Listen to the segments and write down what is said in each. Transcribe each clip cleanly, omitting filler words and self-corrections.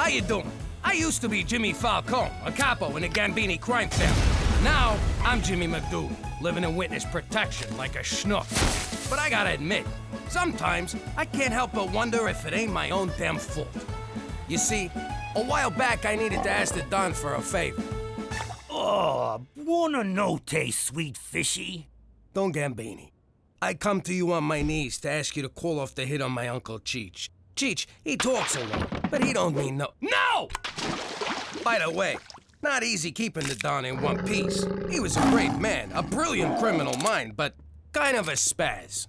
How you doing? I used to be Jimmy Falcone, a capo in the Gambini crime family. Now, I'm Jimmy MacDougal, living in witness protection like a schnook. But I gotta admit, sometimes I can't help but wonder if it ain't my own damn fault. You see, a while back I needed to ask the Don for a favor. Oh, buona notte, sweet fishy. Don Gambini, I come to you on my knees to ask you to call off the hit on my Uncle Cheech. Cheech, he talks a lot, but he don't mean no. No! By the way, not easy keeping the Don in one piece. He was a great man, a brilliant criminal mind, but kind of a spaz.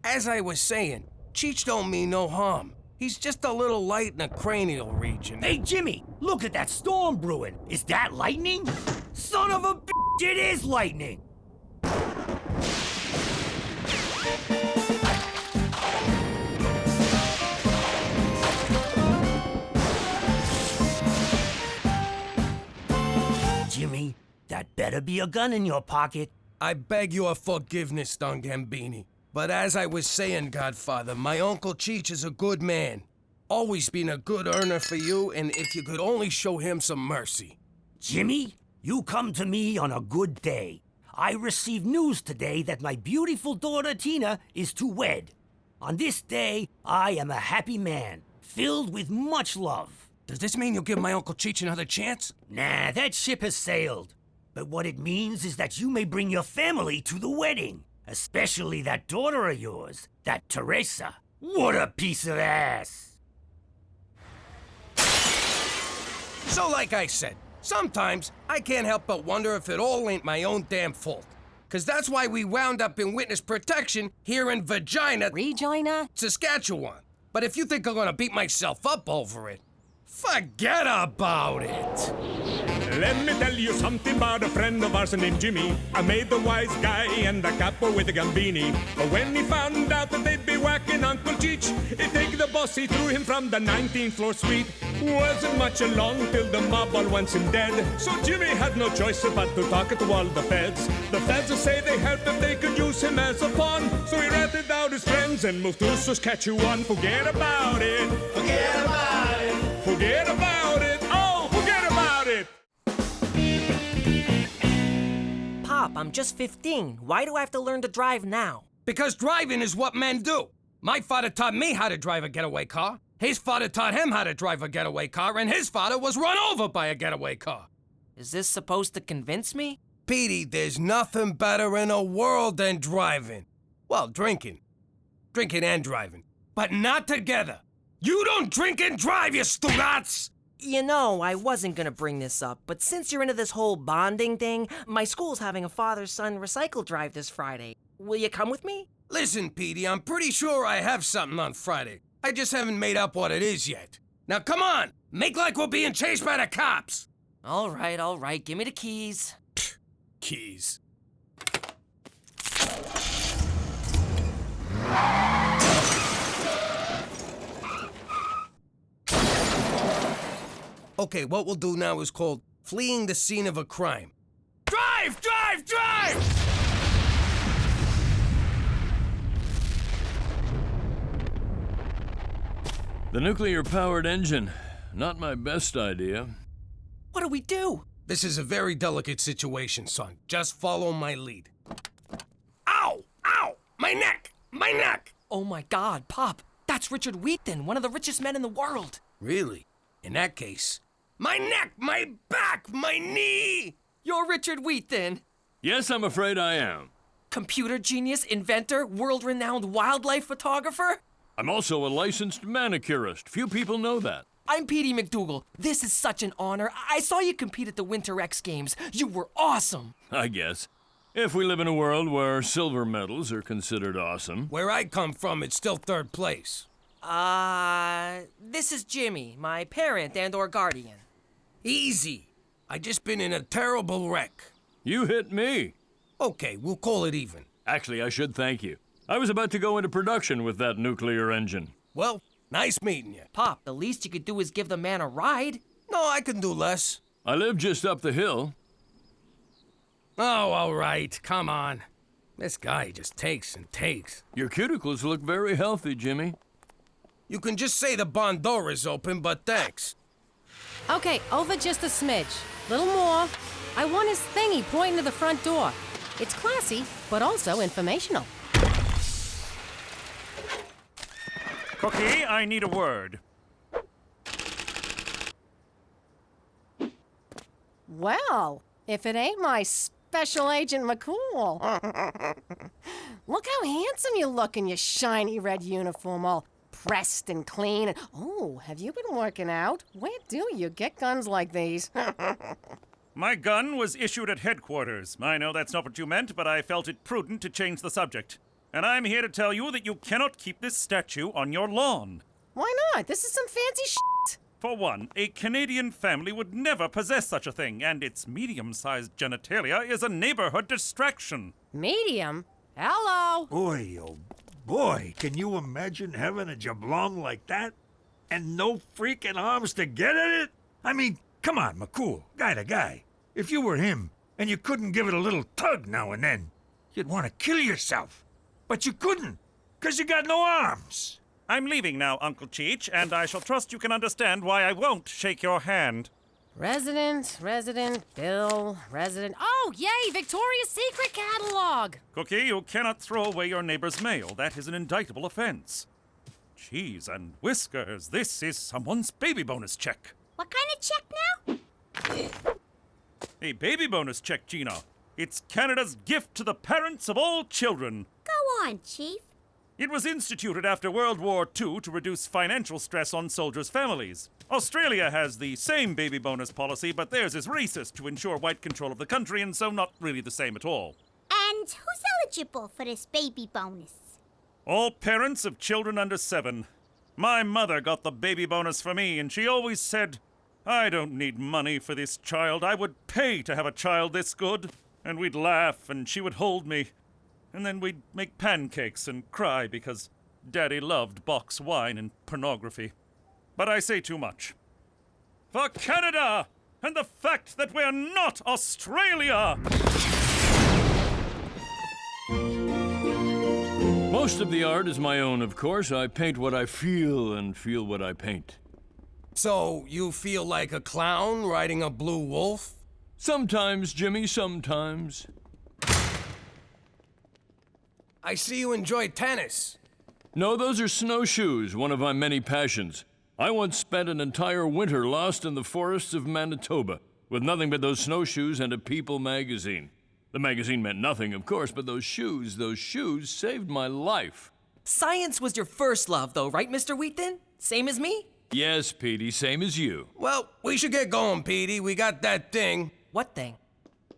As I was saying, Cheech don't mean no harm. He's just a little light in the cranial region. Hey, Jimmy, look at that storm brewing. Is that lightning? Son of a bitch, it is lightning! Jimmy, that better be a gun in your pocket. I beg your forgiveness, Don Gambini. But as I was saying, Godfather, my Uncle Cheech is a good man. Always been a good earner for you, and if you could only show him some mercy. Jimmy, you come to me on a good day. I received news today that my beautiful daughter Tina is to wed. On this day, I am a happy man, filled with much love. Does this mean you'll give my Uncle Cheech another chance? Nah, that ship has sailed. But what it means is that you may bring your family to the wedding. Especially that daughter of yours, that Teresa. What a piece of ass! So like I said, sometimes I can't help but wonder if it all ain't my own damn fault. 'Cause that's why we wound up in witness protection here in Regina? Saskatchewan. But if you think I'm gonna beat myself up over it, forget about it. Let me tell you something about a friend of ours named Jimmy. I made the wise guy and the capo with the Gambini. But when he found out that they'd be whacking Uncle Cheech, he'd take the boss, he threw him from the 19th floor suite. Wasn't much along till the mob all wants him dead. So Jimmy had no choice but to talk to all the feds. The feds say they helped him, they could use him as a pawn. So he ratted out his friends and moved to Saskatchewan. Forget about it. Forget about it. Forget about it. Oh, forget about it. Pop, I'm just 15. Why do I have to learn to drive now? Because driving is what men do. My father taught me how to drive a getaway car. His father taught him how to drive a getaway car, and his father was run over by a getaway car. Is this supposed to convince me? Petey, there's nothing better in the world than driving. Well, drinking. Drinking and driving. But not together. You don't drink and drive, you stugats! You know, I wasn't gonna bring this up, but since you're into this whole bonding thing, my school's having a father-son recycle drive this Friday. Will you come with me? Listen, Petey, I'm pretty sure I have something on Friday. I just haven't made up what it is yet. Now come on, make like we're being chased by the cops. All right, give me the keys. Keys. Okay, what we'll do now is called fleeing the scene of a crime. Drive, drive, drive! The nuclear-powered engine. Not my best idea. What do we do? This is a very delicate situation, son. Just follow my lead. Ow! Ow! My neck! My neck! Oh my God, Pop. That's Richard Weaton, one of the richest men in the world. Really? In that case, my neck, my back, my knee! You're Richard Weaton. Yes, I'm afraid I am. Computer genius, inventor, world-renowned wildlife photographer? I'm also a licensed manicurist. Few people know that. I'm Petey MacDougal. This is such an honor. I saw you compete at the Winter X Games. You were awesome. I guess. If we live in a world where silver medals are considered awesome. Where I come from, it's still third place. This is Jimmy, my parent and/or guardian. Easy. I just been in a terrible wreck. You hit me. Okay, we'll call it even. Actually, I should thank you. I was about to go into production with that nuclear engine. Well, nice meeting you. Pop, the least you could do is give the man a ride. No, I can do less. I live just up the hill. Oh, all right. Come on. This guy just takes and takes. Your cuticles look very healthy, Jimmy. You can just say the barn door is open, but thanks. Okay, over just a smidge. Little more. I want his thingy pointing to the front door. It's classy, but also informational. Cookie, I need a word. Well, if it ain't my Special Agent McCool. Look how handsome you look in your shiny red uniform, all pressed and clean. And, oh, have you been working out? Where do you get guns like these? My gun was issued at headquarters. I know that's not what you meant, but I felt it prudent to change the subject. And I'm here to tell you that you cannot keep this statue on your lawn. Why not? This is some fancy shit. For one, a Canadian family would never possess such a thing, and its medium-sized genitalia is a neighborhood distraction. Medium? Hello? Boy, oh boy, can you imagine having a jablong like that? And no freaking arms to get at it? I mean, come on, McCool, guy to guy. If you were him, and you couldn't give it a little tug now and then, you'd want to kill yourself. But you couldn't, 'cause you got no arms. I'm leaving now, Uncle Cheech, and I shall trust you can understand why I won't shake your hand. Resident, Bill, resident. Oh, yay, Victoria's Secret catalog! Cookie, you cannot throw away your neighbor's mail. That is an indictable offense. Cheese and whiskers, this is someone's baby bonus check. What kind of check now? A baby bonus check, Gina. It's Canada's gift to the parents of all children. Go on, Chief. It was instituted after World War II to reduce financial stress on soldiers' families. Australia has the same baby bonus policy, but theirs is racist to ensure white control of the country, and so not really the same at all. And who's eligible for this baby bonus? All parents of children under 7. My mother got the baby bonus for me, and she always said, I don't need money for this child. I would pay to have a child this good. And we'd laugh, and she would hold me. And then we'd make pancakes and cry because Daddy loved box wine and pornography. But I say too much. For Canada! And the fact that we're not Australia! Most of the art is my own, of course. I paint what I feel and feel what I paint. So, you feel like a clown riding a blue wolf? Sometimes, Jimmy, sometimes. I see you enjoy tennis. No, those are snowshoes, one of my many passions. I once spent an entire winter lost in the forests of Manitoba, with nothing but those snowshoes and a People magazine. The magazine meant nothing, of course, but those shoes saved my life. Science was your first love, though, right, Mr. Weaton? Same as me? Yes, Petey, same as you. Well, we should get going, Petey. We got that thing. What thing?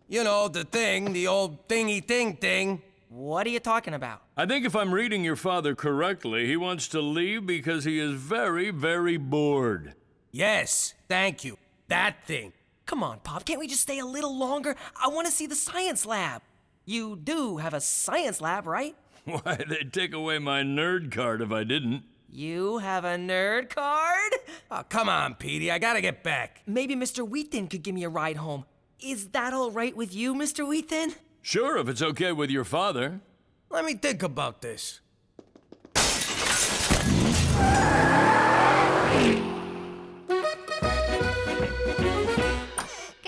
You know, the thing, the old thingy thing. What are you talking about? I think if I'm reading your father correctly, he wants to leave because he is very, very bored. Yes, thank you. That thing. Come on, Pop, can't we just stay a little longer? I want to see the science lab. You do have a science lab, right? Why, they'd take away my nerd card if I didn't. You have a nerd card? Oh, come on, Petey, I gotta get back. Maybe Mr. Weaton could give me a ride home. Is that all right with you, Mr. Weaton? Sure, if it's okay with your father. Let me think about this. Get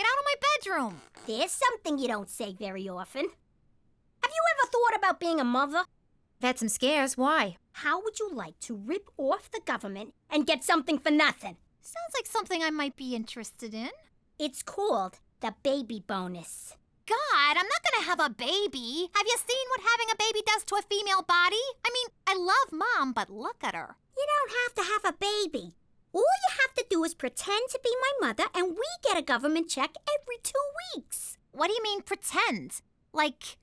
out of my bedroom. There's something you don't say very often. Have you ever thought about being a mother? I've had some scares. Why? How would you like to rip off the government and get something for nothing? Sounds like something I might be interested in. It's called the baby bonus. God, I'm not gonna have a baby. Have you seen what having a baby does to a female body? I mean, I love Mom, but look at her. You don't have to have a baby. All you have to do is pretend to be my mother, and we get a government check every 2 weeks. What do you mean, pretend? Like,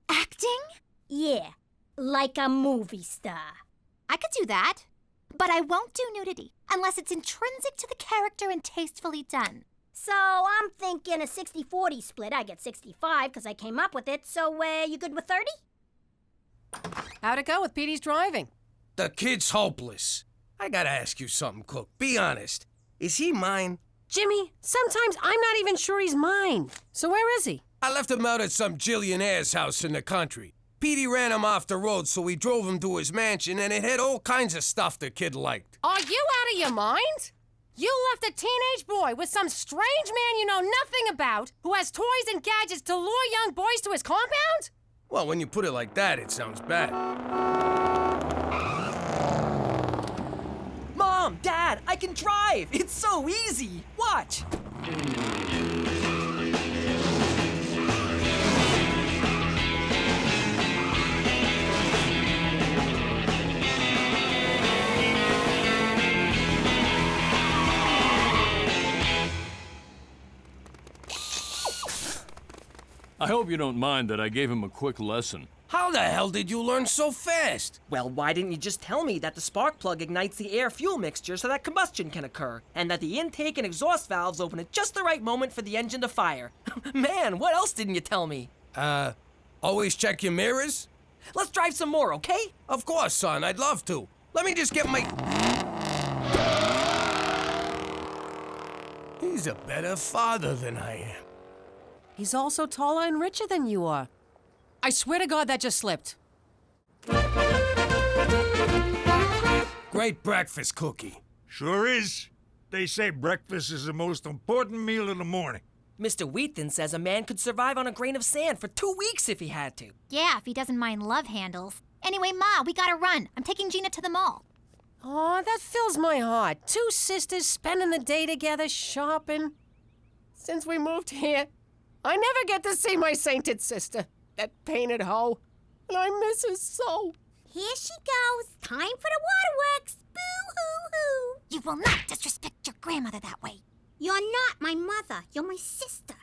acting? Yeah, like a movie star. I could do that, but I won't do nudity unless it's intrinsic to the character and tastefully done. So I'm thinking a 60-40 split. I get 65 because I came up with it. So you good with 30? How'd it go with Petey's driving? The kid's hopeless. I gotta ask you something, Cook. Be honest. Is he mine? Jimmy, sometimes I'm not even sure he's mine. So where is he? I left him out at some billionaire's house in the country. Petey ran him off the road, so we drove him to his mansion, and it had all kinds of stuff the kid liked. Are you out of your mind? You left a teenage boy with some strange man you know nothing about who has toys and gadgets to lure young boys to his compound? Well, when you put it like that, it sounds bad. Mom, Dad, I can drive! It's so easy! Watch! I hope you don't mind that I gave him a quick lesson. How the hell did you learn so fast? Well, why didn't you just tell me that the spark plug ignites the air-fuel mixture so that combustion can occur, and that the intake and exhaust valves open at just the right moment for the engine to fire? Man, what else didn't you tell me? Always check your mirrors? Let's drive some more, okay? Of course, son, I'd love to. Let me just get my... He's a better father than I am. He's also taller and richer than you are. I swear to God that just slipped. Great breakfast cookie. Sure is. They say breakfast is the most important meal in the morning. Mr. Weaton says a man could survive on a grain of sand for 2 weeks if he had to. Yeah, if he doesn't mind love handles. Anyway, Ma, we gotta run. I'm taking Gina to the mall. Oh, that fills my heart. 2 sisters spending the day together shopping. Since we moved here, I never get to see my sainted sister, that painted hoe, and I miss her so. Here she goes. Time for the waterworks. Boo-hoo-hoo. You will not disrespect your grandmother that way. You're not my mother. You're my sister.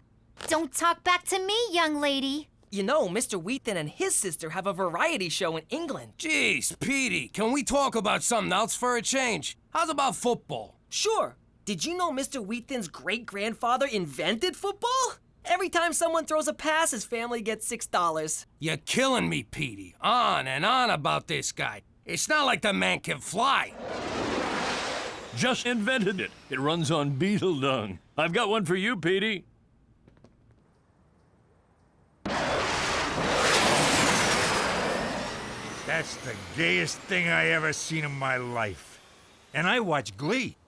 Don't talk back to me, young lady. You know, Mr. Weaton and his sister have a variety show in England. Jeez, Petey, can we talk about something else for a change? How's about football? Sure. Did you know Mr. Weaton's great-grandfather invented football? Every time someone throws a pass, his family gets $6. You're killing me, Petey. On and on about this guy. It's not like the man can fly. Just invented it. It runs on beetle dung. I've got one for you, Petey. That's the gayest thing I ever seen in my life. And I watch Glee.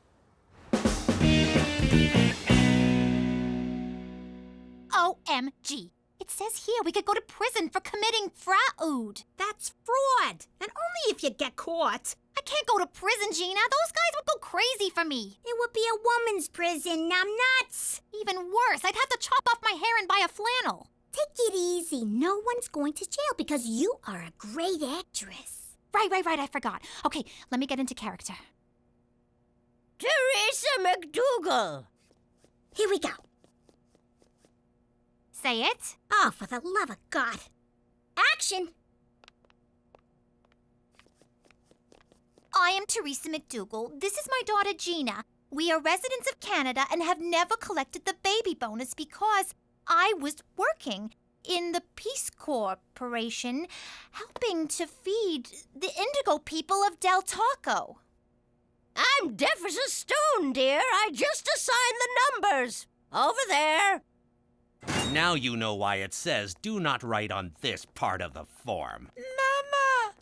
OMG. It says here we could go to prison for committing fraud. That's fraud. And only if you get caught. I can't go to prison, Gina. Those guys would go crazy for me. It would be a woman's prison, numbnuts. Even worse, I'd have to chop off my hair and buy a flannel. Take it easy. No one's going to jail because you are a great actress. Right, I forgot. Okay, let me get into character. Teresa MacDougal. Here we go. Say it. Oh, for the love of God. Action! I am Teresa MacDougal. This is my daughter, Gina. We are residents of Canada and have never collected the baby bonus because I was working in the Peace Corporation helping to feed the indigo people of Del Taco. I'm deaf as a stone, dear. I just assigned the numbers. Over there. Now you know why it says do not write on this part of the form. Mama!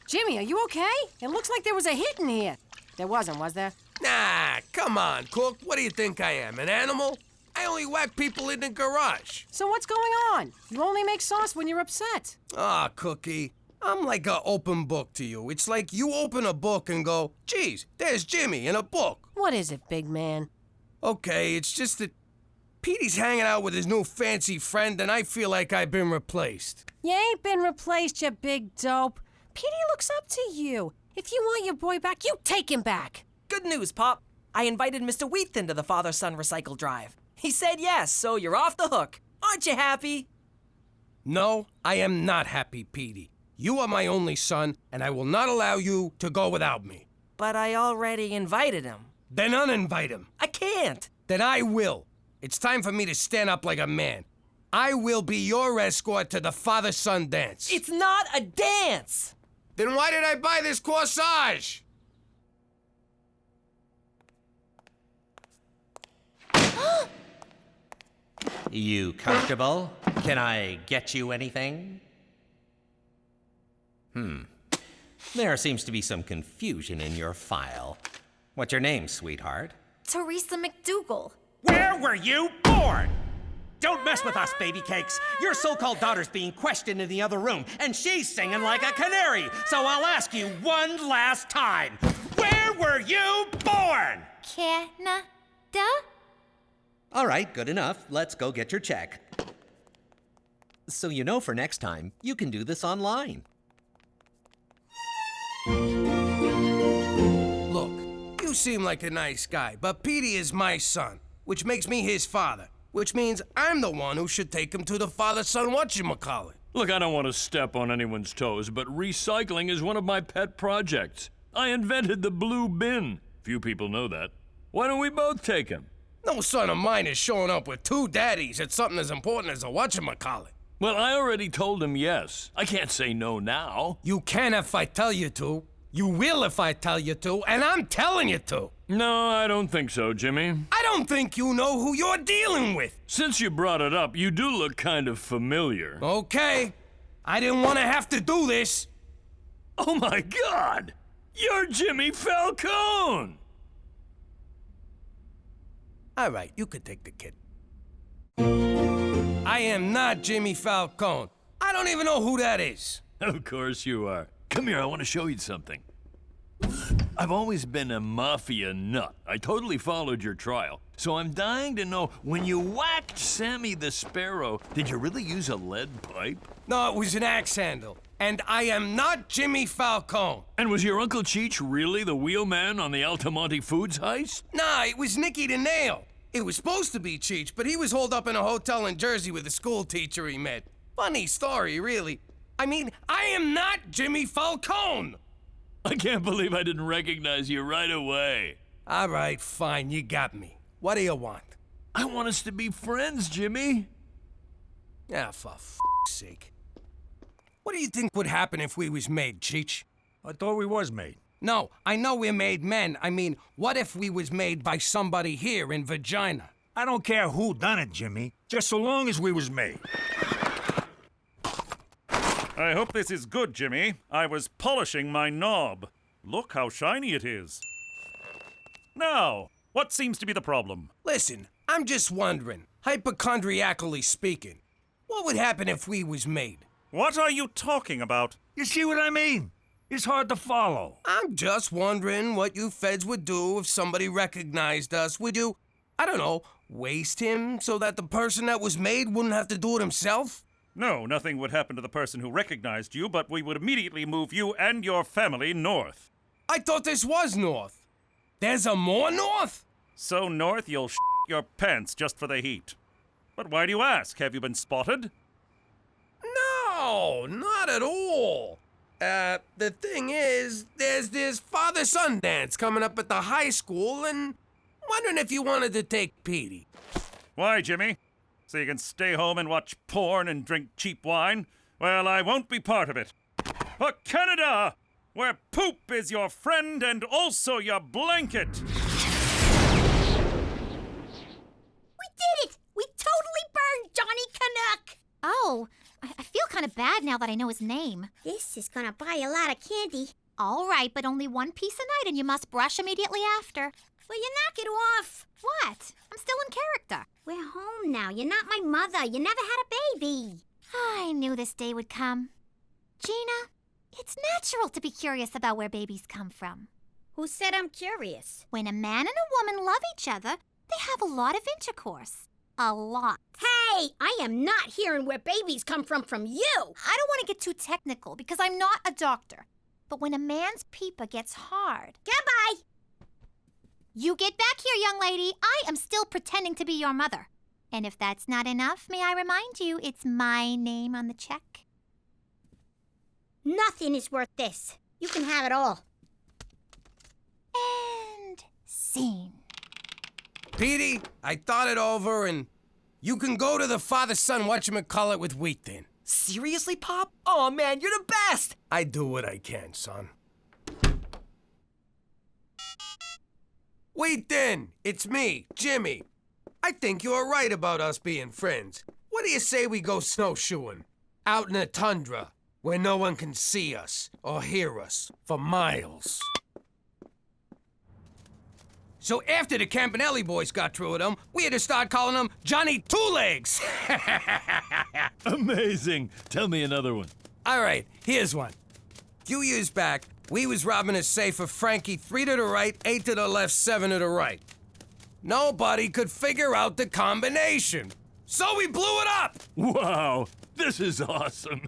Jimmy, are you okay? It looks like there was a hit in here. There wasn't, was there? Nah, come on, Cook. What do you think I am, an animal? I only whack people in the garage. So what's going on? You only make sauce when you're upset. Ah, Cookie. I'm like an open book to you. It's like you open a book and go, geez, there's Jimmy in a book. What is it, big man? Okay, it's just that Petey's hanging out with his new fancy friend and I feel like I've been replaced. You ain't been replaced, you big dope. Petey looks up to you. If you want your boy back, you take him back. Good news, Pop. I invited Mr. Weaton to the father-son recycle drive. He said yes, so you're off the hook. Aren't you happy? No, I am not happy, Petey. You are my only son, and I will not allow you to go without me. But I already invited him. Then uninvite him. I can't. Then I will. It's time for me to stand up like a man. I will be your escort to the father-son dance. It's not a dance! Then why did I buy this corsage? You comfortable? Can I get you anything? There seems to be some confusion in your file. What's your name, sweetheart? Teresa MacDougal. Where were you born? Don't mess with us, baby cakes. Your so-called daughter's being questioned in the other room, and she's singing like a canary. So I'll ask you one last time. Where were you born? Canada? All right, good enough. Let's go get your check. So you know for next time, you can do this online. Look, you seem like a nice guy, but Petey is my son, which makes me his father, which means I'm the one who should take him to the father-son whatchamacallit. Look, I don't want to step on anyone's toes, but recycling is one of my pet projects. I invented the blue bin. Few people know that. Why don't we both take him? No son of mine is showing up with two daddies at something as important as a whatchamacallit. Well, I already told him yes. I can't say no now. You can if I tell you to. You will if I tell you to, and I'm telling you to. No, I don't think so, Jimmy. I don't think you know who you're dealing with. Since you brought it up, you do look kind of familiar. Okay. I didn't want to have to do this. Oh my God! You're Jimmy Falcone! All right, you could take the kid. I am not Jimmy Falcone. I don't even know who that is. Of course you are. Come here, I want to show you something. I've always been a mafia nut. I totally followed your trial. So I'm dying to know, when you whacked Sammy the Sparrow, did you really use a lead pipe? No, it was an axe handle. And I am not Jimmy Falcone. And was your Uncle Cheech really the wheelman on the Altamonte Foods heist? Nah, it was Nicky the Nail. It was supposed to be Cheech, but he was holed up in a hotel in Jersey with a school teacher he met. Funny story, really. I mean, I am not Jimmy Falcone! I can't believe I didn't recognize you right away. All right, fine, you got me. What do you want? I want us to be friends, Jimmy. Ah, for f***'s sake. What do you think would happen if we was made, Cheech? I thought we was made. No, I know we're made men. I mean, what if we was made by somebody here in Regina? I don't care who done it, Jimmy. Just so long as we was made. I hope this is good, Jimmy. I was polishing my knob. Look how shiny it is. Now, what seems to be the problem? Listen, I'm just wondering, hypochondriacally speaking, what would happen if we was made? What are you talking about? You see what I mean? It's hard to follow. I'm just wondering what you feds would do if somebody recognized us. Would you, I don't know, waste him so that the person that was made wouldn't have to do it himself? No, nothing would happen to the person who recognized you, but we would immediately move you and your family north. I thought this was north. There's a more north? So north you'll your pants just for the heat. But why do you ask? Have you been spotted? No, not at all. The thing is, there's this father-son dance coming up at the high school, and wondering if you wanted to take Petey. Why, Jimmy? So you can stay home and watch porn and drink cheap wine? Well, I won't be part of it. For Canada, where poop is your friend and also your blanket. We did it! We totally burned Johnny Canuck! Oh, I feel kind of bad now that I know his name. This is gonna buy a lot of candy. All right, but only one piece a night and you must brush immediately after. Will you knock it off? What? I'm still in character. We're home now. You're not my mother. You never had a baby. I knew this day would come. Gina, it's natural to be curious about where babies come from. Who said I'm curious? When a man and a woman love each other, they have a lot of intercourse. A lot. Hey, I am not hearing where babies come from you. I don't want to get too technical because I'm not a doctor. But when a man's peepa gets hard... Goodbye. You get back here, young lady. I am still pretending to be your mother. And if that's not enough, may I remind you, it's my name on the check? Nothing is worth this. You can have it all. And scene. Petey, I thought it over, and you can go to the father-son whatchamacallit with Weaton. Seriously, Pop? Oh, man, you're the best! I do what I can, son. Weaton, it's me, Jimmy. I think you're right about us being friends. What do you say we go snowshoeing? Out in the tundra, where no one can see us or hear us for miles. So after the Campanelli boys got through with them, we had to start calling them Johnny Two Legs. Amazing. Tell me another one. All right, here's one. A few years back, we was robbing a safe of Frankie 3 to the right, 8 to the left, 7 to the right. Nobody could figure out the combination. So we blew it up! Wow, this is awesome.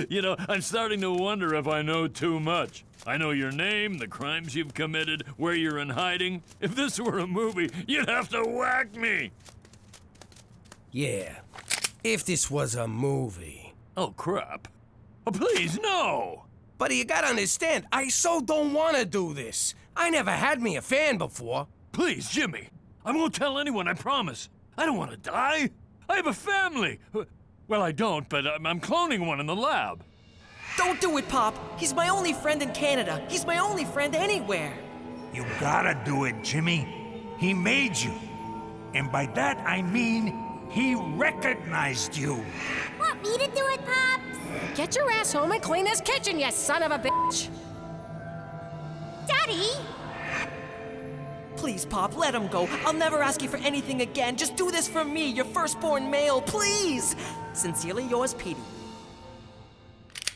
You know, I'm starting to wonder if I know too much. I know your name, the crimes you've committed, where you're in hiding. If this were a movie, you'd have to whack me. Yeah, if this was a movie. Oh, crap. Oh, please, no! But you gotta understand, I so don't wanna do this. I never had me a fan before. Please, Jimmy. I won't tell anyone, I promise. I don't want to die. I have a family. Well, I don't, but I'm cloning one in the lab. Don't do it, Pop. He's my only friend in Canada. He's my only friend anywhere. You gotta do it, Jimmy. He made you. And by that, I mean he recognized you. Want me to do it, Pops? Get your ass home and clean this kitchen, you son of a bitch! Daddy! Please, Pop, let him go. I'll never ask you for anything again. Just do this for me, your firstborn male, please. Sincerely yours, Petey.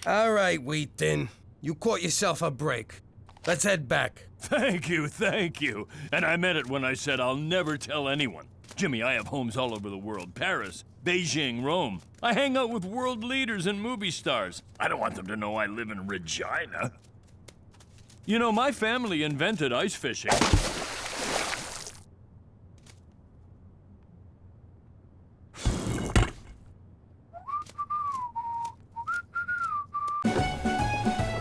All right, Weaton. You caught yourself a break. Let's head back. Thank you, thank you. And I meant it when I said I'll never tell anyone. Jimmy, I have homes all over the world. Paris, Beijing, Rome. I hang out with world leaders and movie stars. I don't want them to know I live in Regina. You know, my family invented ice fishing.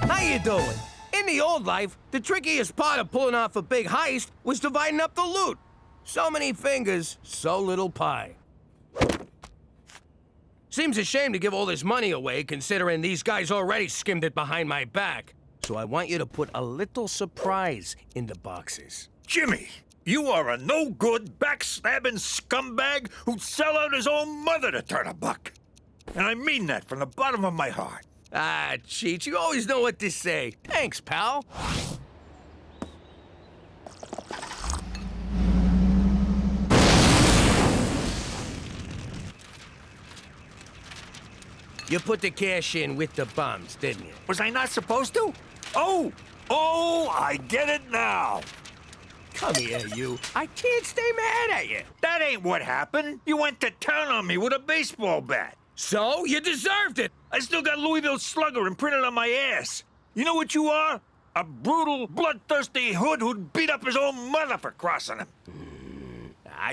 How you doing? In the old life, the trickiest part of pulling off a big heist was dividing up the loot. So many fingers, so little pie. Seems a shame to give all this money away, considering these guys already skimmed it behind my back. So I want you to put a little surprise in the boxes. Jimmy, you are a no-good, backstabbing scumbag who'd sell out his own mother to turn a buck. And I mean that from the bottom of my heart. Ah, Cheech, you always know what to say. Thanks, pal. You put the cash in with the bums, didn't you? Was I not supposed to? Oh, I get it now. Come here, you. I can't stay mad at you. That ain't what happened. You went to town on me with a baseball bat. So? You deserved it. I still got Louisville Slugger imprinted on my ass. You know what you are? A brutal, bloodthirsty hood who'd beat up his own mother for crossing him.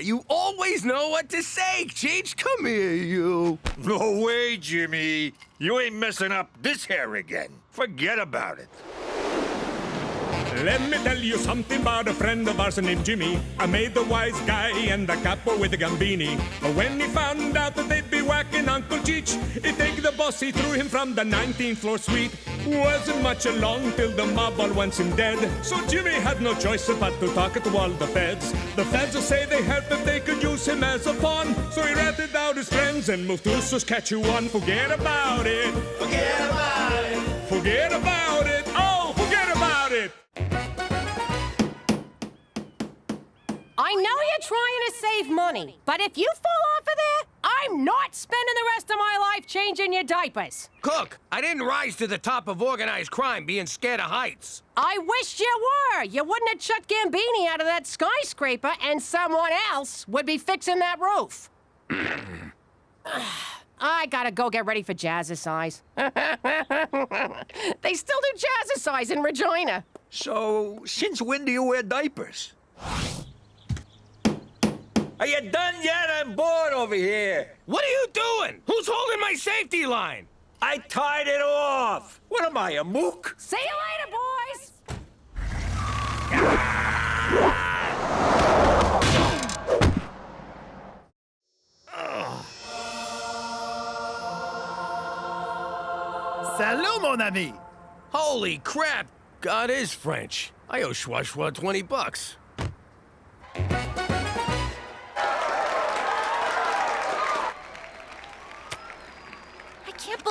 You always know what to say, Cheech. Come here, you. No way, Jimmy. You ain't messing up this hair again. Forget about it. Let me tell you something about a friend of ours named Jimmy. I made the wise guy and the capo with the Gambini. But when he found out that they'd be whacking Uncle Cheech, he'd take the boss, he threw him from the 19th floor suite. Wasn't much along till the mob all wants him dead. So Jimmy had no choice but to talk to all the feds. The feds say they help if they could use him as a pawn. So he ratted out his friends and moved to Saskatchewan. Forget about it. Forget about it. Forget about it. Oh, forget about it. I know you're trying to save money, but if you fall off of there, I'm not spending the rest of my life changing your diapers. Cook, I didn't rise to the top of organized crime being scared of heights. I wish you were. You wouldn't have chucked Gambini out of that skyscraper, and someone else would be fixing that roof. I gotta go get ready for jazzercise. They still do jazzercise in Regina. So, since when do you wear diapers? Are you done yet? I'm bored over here. What are you doing? Who's holding my safety line? I tied it off. What am I, a mook? See you later, boys. Salut, mon ami. Holy crap! God is French. I owe Schwa $20.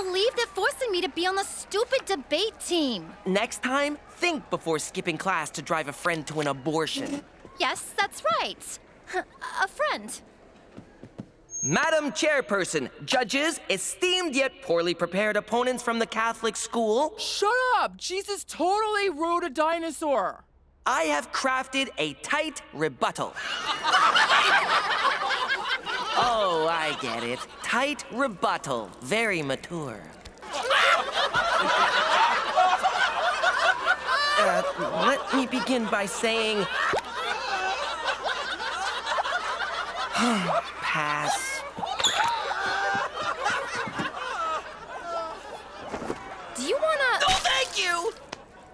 believe they're forcing me to be on the stupid debate team. Next time, think before skipping class to drive a friend to an abortion. Yes, that's right. A friend. Madam Chairperson, judges, esteemed yet poorly prepared opponents from the Catholic school, Shut up! Jesus totally rode a dinosaur. I have crafted a tight rebuttal. Oh, I get it. Tight rebuttal. Very mature. Let me begin by saying... Pass. Do you wanna... No, thank you!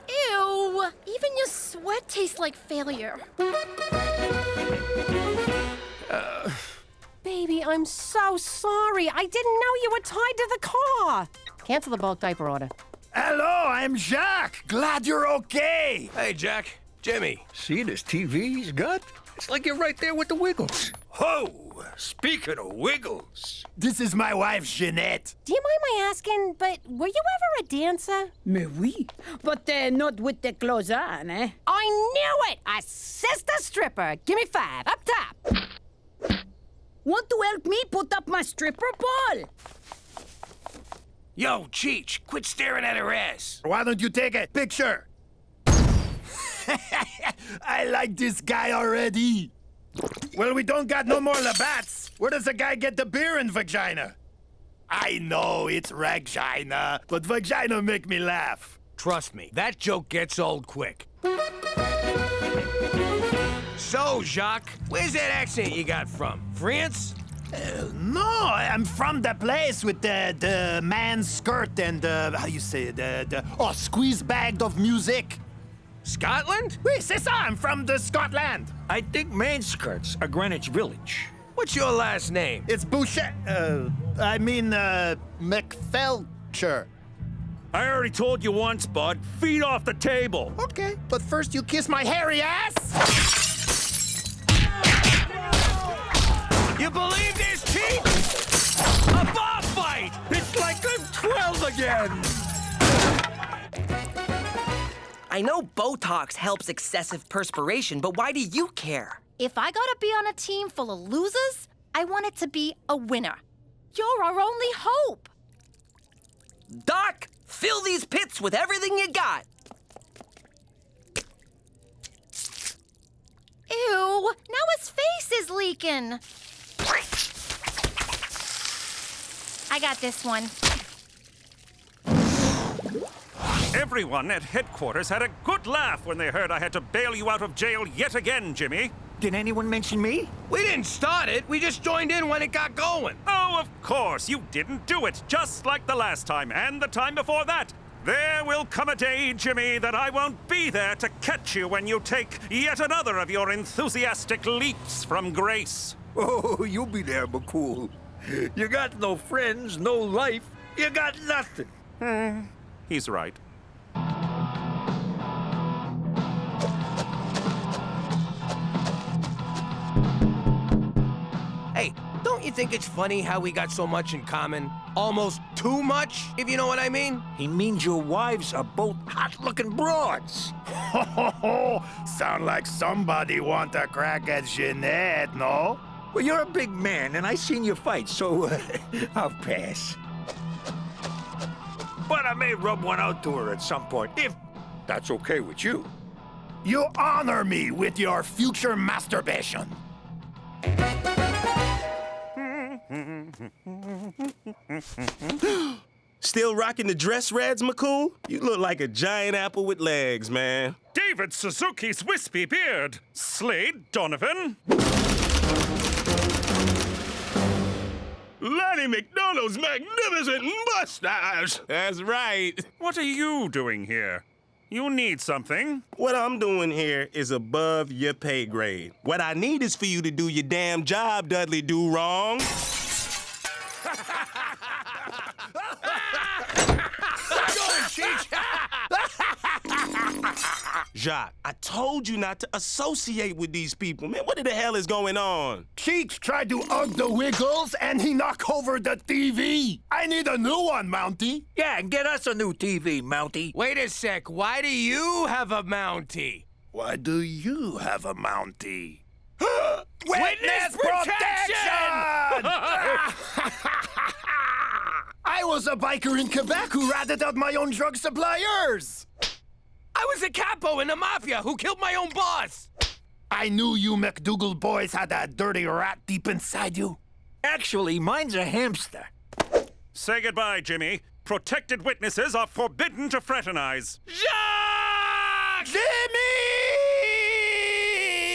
Ew! Even your sweat tastes like failure. Baby, I'm so sorry. I didn't know you were tied to the car. Cancel the bulk diaper order. Hello, I'm Jacques. Glad you're okay. Hey, Jack. Jimmy. See this TV he's got? It's like you're right there with the Wiggles. Oh, speaking of Wiggles, this is my wife, Jeanette. Do you mind my asking, but were you ever a dancer? Mais oui, but not with the clothes on, eh? I knew it! A sister stripper. Give me 5. Up top. Want to help me put up my stripper ball? Yo, Cheech, quit staring at her ass. Why don't you take a picture? I like this guy already. Well, we don't got no more Labatt's. Where does the guy get the beer in vagina? I know it's Regina, but vagina make me laugh. Trust me, that joke gets old quick. So, Jacques, where's that accent you got from? France? No, I'm from the place with the man's skirt and how you say the squeeze bag of music. Scotland? Oui, c'est ça. I'm from the Scotland. I think main skirts are Greenwich Village. What's your last name? It's Boucher. McFelcher. I already told you once, bud. Feet off the table. Okay, but first you kiss my hairy ass. You believe this, Cheech? A bar fight! It's like I'm 12 again. I know Botox helps excessive perspiration, but why do you care? If I gotta be on a team full of losers, I want it to be a winner. You're our only hope. Doc, fill these pits with everything you got. Ew, now his face is leaking. I got this one. Everyone at headquarters had a good laugh when they heard I had to bail you out of jail yet again, Jimmy. Did anyone mention me? We didn't start it. We just joined in when it got going. Oh, of course. You didn't do it, just like the last time and the time before that. There will come a day, Jimmy, that I won't be there to catch you when you take yet another of your enthusiastic leaps from grace. Oh, you'll be there, McCool. You got no friends, no life. You got nothing. He's right. Hey, don't you think it's funny how we got so much in common? Almost too much, if you know what I mean? He means your wives are both hot-looking broads. Sound like somebody want a crack at Jeanette, no? Well, you're a big man, and I seen you fight, so I'll pass. But I may rub one out to her at some point, if that's okay with you. You honor me with your future masturbation. Still rocking the dress reds, McCool? You look like a giant apple with legs, man. David Suzuki's wispy beard. Slade Donovan. Lanny McDonald's magnificent mustache. That's right. What are you doing here? You need something. What I'm doing here is above your pay grade. What I need is for you to do your damn job, Dudley Do-Wrong. Jacques, I told you not to associate with these people, man. What the hell is going on? Cheech tried to hug the Wiggles and he knocked over the TV. I need a new one, Mountie. Yeah, get us a new TV, Mountie. Wait a sec, why do you have a Mountie? Why do you have a Mountie? Witness protection! I was a biker in Quebec who ratted out my own drug suppliers. I was a capo in the mafia who killed my own boss. I knew you MacDougal boys had that dirty rat deep inside you. Actually, mine's a hamster. Say goodbye, Jimmy. Protected witnesses are forbidden to fraternize. Jacques! Jimmy!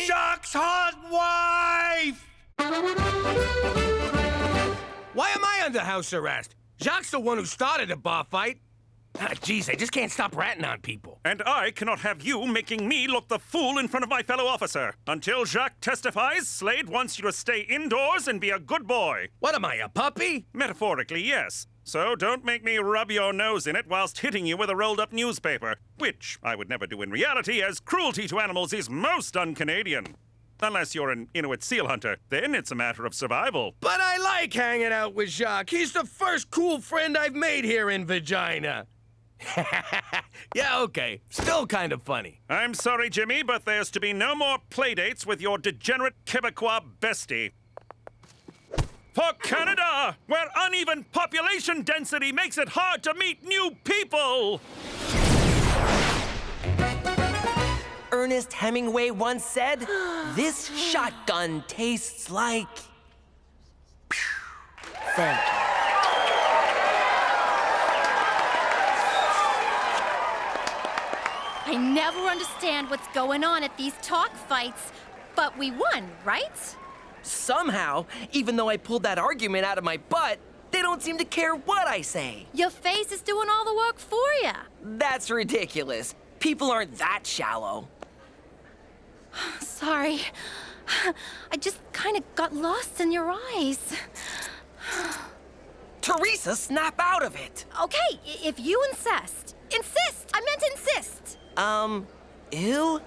Jacques' hot wife! Why am I under house arrest? Jacques' the one who started the bar fight. Jeez, I just can't stop ratting on people. And I cannot have you making me look the fool in front of my fellow officer. Until Jacques testifies, Slade wants you to stay indoors and be a good boy. What am I, a puppy? Metaphorically, yes. So don't make me rub your nose in it whilst hitting you with a rolled-up newspaper, which I would never do in reality, as cruelty to animals is most un-Canadian. Unless you're an Inuit seal hunter, then it's a matter of survival. But I like hanging out with Jacques. He's the first cool friend I've made here in Regina. Yeah, okay. Still kind of funny. I'm sorry, Jimmy, but there's to be no more playdates with your degenerate Quebecois bestie. For Canada, where uneven population density makes it hard to meet new people! Ernest Hemingway once said, "This shotgun tastes like..." Thank you. I never understand what's going on at these talk fights, but we won, right? Somehow, even though I pulled that argument out of my butt, they don't seem to care what I say. Your face is doing all the work for you. That's ridiculous. People aren't that shallow. Sorry. I just kind of got lost in your eyes. Teresa, snap out of it. Okay, if you insist. Insist! I meant insist. Ew?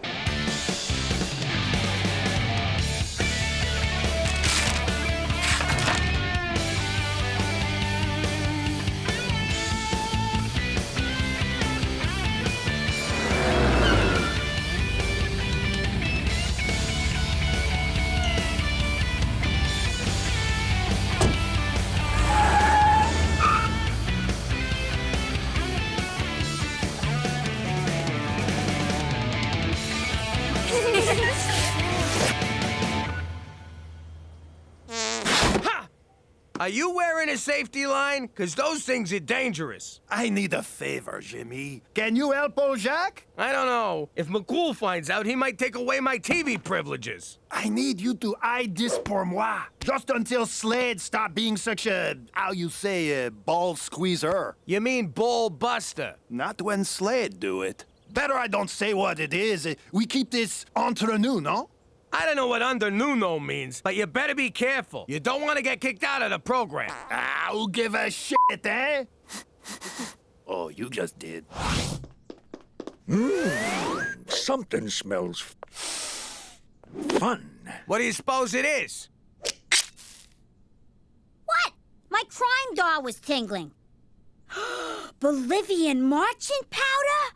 Are you wearing a safety line? Because those things are dangerous. I need a favor, Jimmy. Can you help old Jacques? I don't know. If McCool finds out, he might take away my TV privileges. I need you to hide this pour moi. Just until Slade stop being such a, how you say, a ball squeezer. You mean ball buster? Not when Slade do it. Better I don't say what it is. We keep this entre nous, no? I don't know what under nuno means, but you better be careful. You don't want to get kicked out of the program. Ah, who give a shit, eh? Oh, you just did. Something smells fun. What do you suppose it is? What? My crime doll was tingling. Bolivian marching powder?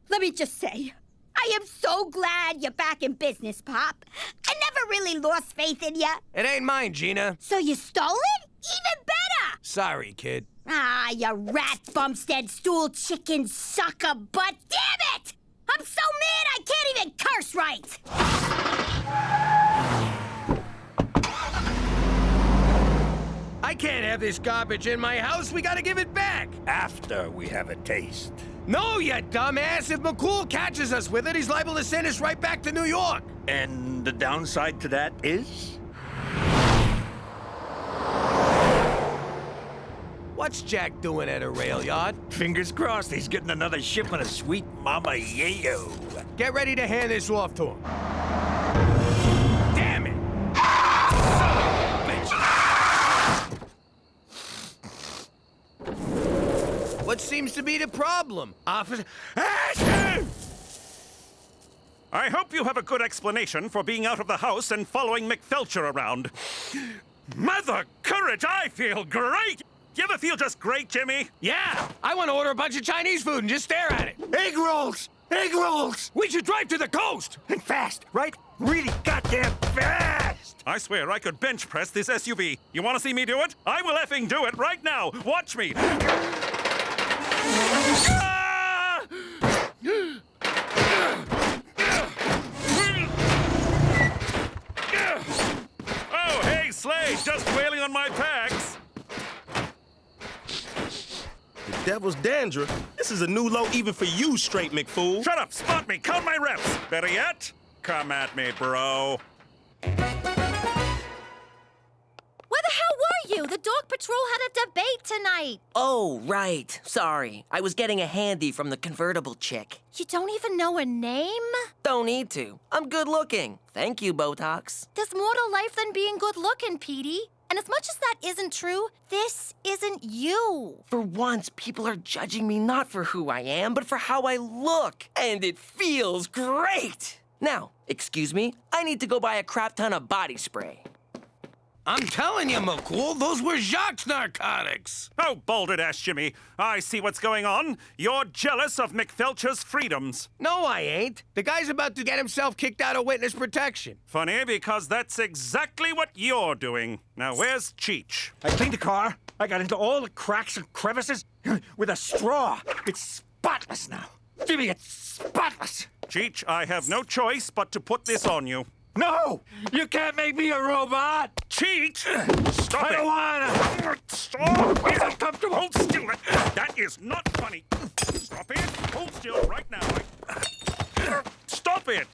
Let me just say, I am so glad you're back in business, Pop. I never really lost faith in you. It ain't mine, Gina. So you stole it? Even better! Sorry, kid. Ah, you rat bumstead stool chicken sucker butt. Damn it! I'm so mad I can't even curse right! I can't have this garbage in my house. We gotta give it back. After we have a taste. No, you dumbass. If McCool catches us with it, he's liable to send us right back to New York. And the downside to that is? What's Jack doing at a rail yard? Fingers crossed he's getting another shipment of sweet Mama Yayo. Get ready to hand this off to him. Damn it! What seems to be the problem, officer? I hope you have a good explanation for being out of the house and following McFelcher around. Mother courage, I feel great! You ever feel just great, Jimmy? Yeah, I want to order a bunch of Chinese food and just stare at it. Egg rolls! Egg rolls! We should drive to the coast. And fast, right? Really goddamn fast! I swear I could bench press this SUV. You want to see me do it? I will effing do it right now. Watch me. Ah! Oh, hey, Slade, just wailing on my pecs. The devil's dandruff? This is a new low even for you, straight McFool. Shut up, spot me, count my reps. Better yet, come at me, bro. Where the hell were you? The dog patrol had a debate tonight. Oh, right. Sorry. I was getting a handy from the convertible chick. You don't even know her name? Don't need to. I'm good looking. Thank you, Botox. There's more to life than being good looking, Petey. And as much as that isn't true, this isn't you. For once, people are judging me not for who I am, but for how I look. And it feels great. Now, excuse me, I need to go buy a crap ton of body spray. I'm telling you, McCool, those were Jacques' narcotics. Oh, balderdash, Jimmy. I see what's going on. You're jealous of McFelcher's freedoms. No, I ain't. The guy's about to get himself kicked out of witness protection. Funny, because that's exactly what you're doing. Now, where's Cheech? I cleaned the car. I got into all the cracks and crevices with a straw. It's spotless now. Jimmy, it's spotless. Cheech, I have no choice but to put this on you. No! You can't make me a robot! Cheech! Stop I it! don't wanna! Stop! It's uncomfortable! Hold still! That is not funny! Stop it! Hold still right now! Stop it!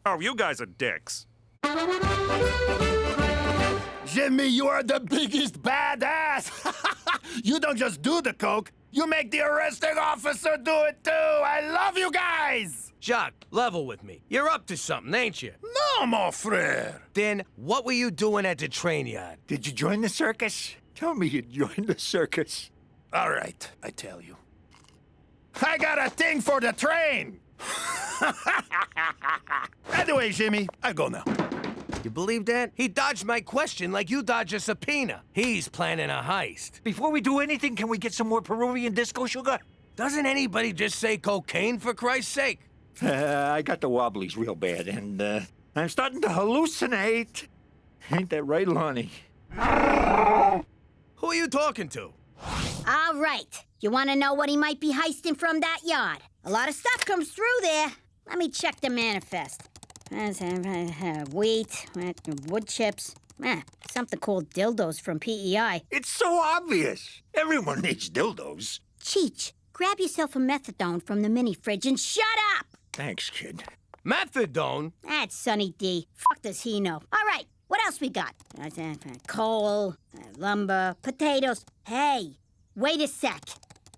Oh, you guys are dicks. Jimmy, you are the biggest badass! You don't just do the coke, you make the arresting officer do it too! I love you guys! Jacques, level with me. You're up to something, ain't you? No, mon frère! Then, what were you doing at the train yard? Did you join the circus? Tell me you joined the circus. All right, I tell you. I got a thing for the train! Anyway, Jimmy, I go now. You believe that? He dodged my question like you dodge a subpoena. He's planning a heist. Before we do anything, can we get some more Peruvian disco sugar? Doesn't anybody just say cocaine, for Christ's sake? I got the wobblies real bad, and I'm starting to hallucinate. Ain't that right, Lonnie? Who are you talking to? All right. You want to know what he might be heisting from that yard? A lot of stuff comes through there. Let me check the manifest. Wheat, wood chips, something called dildos from PEI. It's so obvious. Everyone needs dildos. Cheech, grab yourself a methadone from the mini fridge and shut up! Thanks, kid. Methadone? That's Sonny D. Fuck does he know? All right, what else we got? Coal, lumber, potatoes. Hey, wait a sec.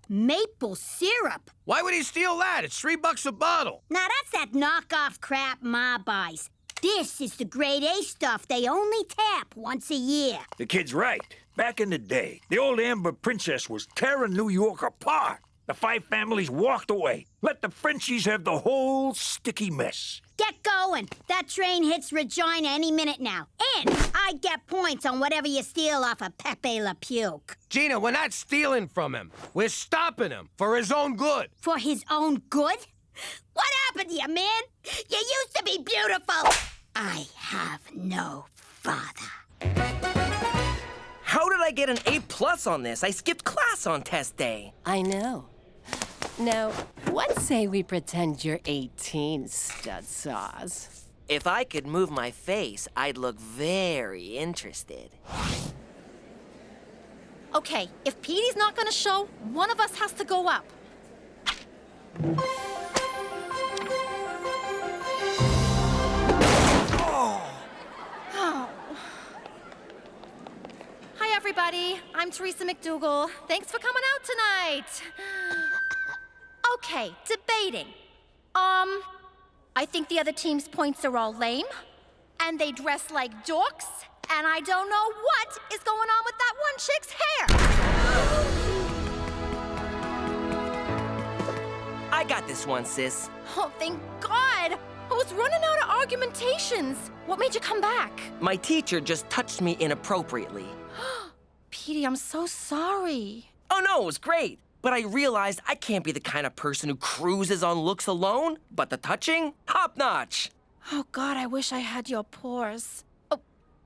Maple syrup. Why would he steal that? It's $3 a bottle. Now that's that knockoff crap Ma buys. This is the grade A stuff they only tap once a year. The kid's right. Back in the day, the old Amber Princess was tearing New York apart. The 5 families walked away. Let the Frenchies have the whole sticky mess. Get going. That train hits Regina any minute now. And I get points on whatever you steal off of Pepe Le Puke. Gina, we're not stealing from him. We're stopping him for his own good. For his own good? What happened to you, man? You used to be beautiful. I have no father. How did I get an A+ on this? I skipped class on test day. I know. Now, what say we pretend you're 18, stud sauce? If I could move my face, I'd look very interested. Okay, if Petey's not gonna show, one of us has to go up. Hi, everybody. I'm Teresa MacDougal. Thanks for coming out tonight. Okay, debating. I think the other team's points are all lame, and they dress like dorks, and I don't know what is going on with that one chick's hair. I got this one, sis. Oh, thank God! I was running out of argumentations. What made you come back? My teacher just touched me inappropriately. Petey, I'm so sorry. Oh no, it was great. But I realized I can't be the kind of person who cruises on looks alone. But the touching? Top-notch. Oh, God, I wish I had your pores. Oh,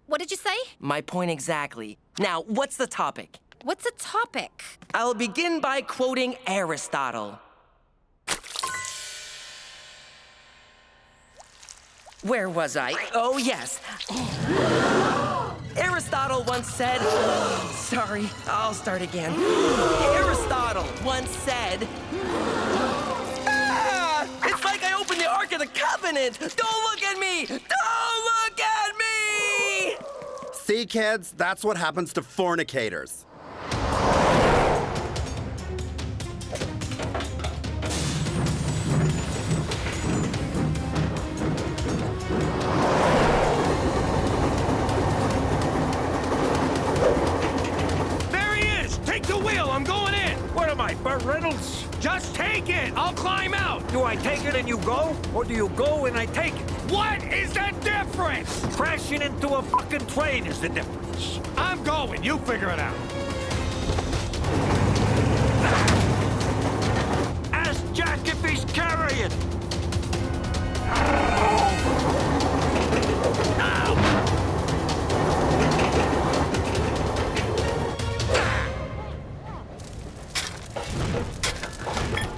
what did you say? My point exactly. Now, what's the topic? What's a topic? I'll begin by quoting Aristotle. Where was I? Oh, yes. Aristotle once said... Sorry, I'll start again. Aristotle once said... It's like I opened the Ark of the Covenant! Don't look at me! Don't look at me! See, kids? That's what happens to fornicators. I'm going in! What am I, Burt Reynolds? Just take it! I'll climb out! Do I take it and you go? Or do you go and I take it? What is the difference? Crashing into a fucking train is the difference. I'm going. You figure it out. Ask Jack if he's carrying.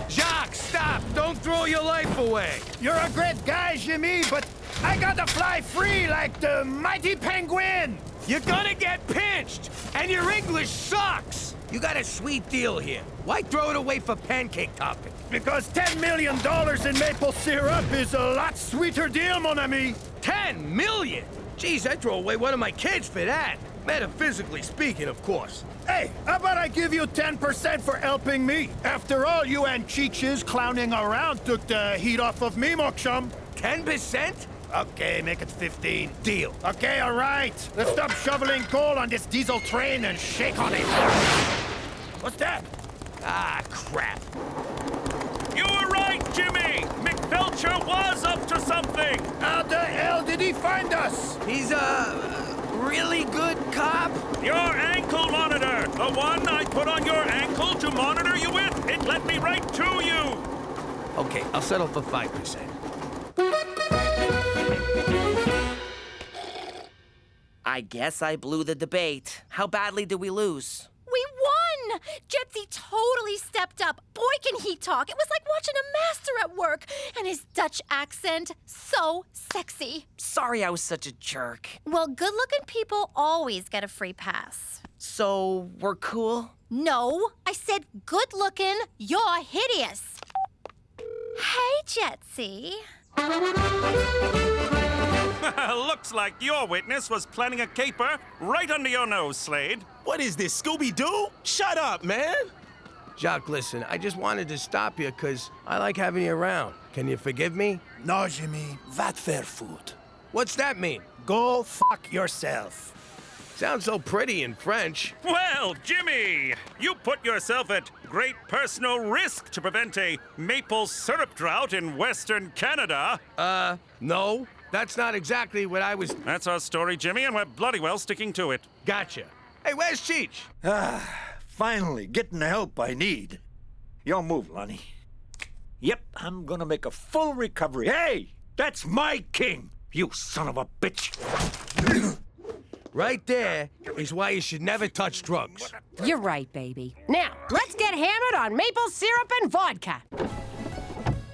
Jacques, stop! Don't throw your life away! You're a great guy, Jimmy, but I gotta fly free like the mighty penguin! You're gonna get pinched! And your English sucks! You got a sweet deal here. Why throw it away for pancake topping? Because $10 million in maple syrup is a lot sweeter deal, mon ami! 10 million? Geez, I'd throw away one of my kids for that. Metaphysically speaking, of course. Hey, how about I give you 10% for helping me? After all, you and Cheech's clowning around took the heat off of me, mon chum. 10%? Okay, make it 15. Deal. Okay, all right. Let's stop shoveling coal on this diesel train and shake on it. What's that? Ah, crap. You were right, Jimmy! McBelcher was up to something! How the hell did he find us? He's a really good cop? Your ankle monitor! The one I put on your ankle to monitor you with! It led me right to you! Okay, I'll settle for 5%. I guess I blew the debate. How badly did we lose? We won! Jetsy totally stepped up. Boy, can he talk. It was like watching a master at work. And his Dutch accent, so sexy. Sorry I was such a jerk. Well, good-looking people always get a free pass. So, we're cool? No, I said good-looking. You're hideous. Hey, Jetsy. Looks like your witness was planning a caper right under your nose, Slade. What is this, Scooby-Doo? Shut up, man! Jacques, listen, I just wanted to stop you because I like having you around. Can you forgive me? No, Jimmy. Vat fair food. What's that mean? Go fuck yourself. Sounds so pretty in French. Well, Jimmy, you put yourself at great personal risk to prevent a maple syrup drought in Western Canada. No. That's not exactly what I was... That's our story, Jimmy, and we're bloody well sticking to it. Gotcha. Hey, where's Cheech? Finally, getting the help I need. Your move, Lonnie. Yep, I'm gonna make a full recovery. Hey, that's my king, you son of a bitch. Right there is why you should never touch drugs. You're right, baby. Now, let's get hammered on maple syrup and vodka.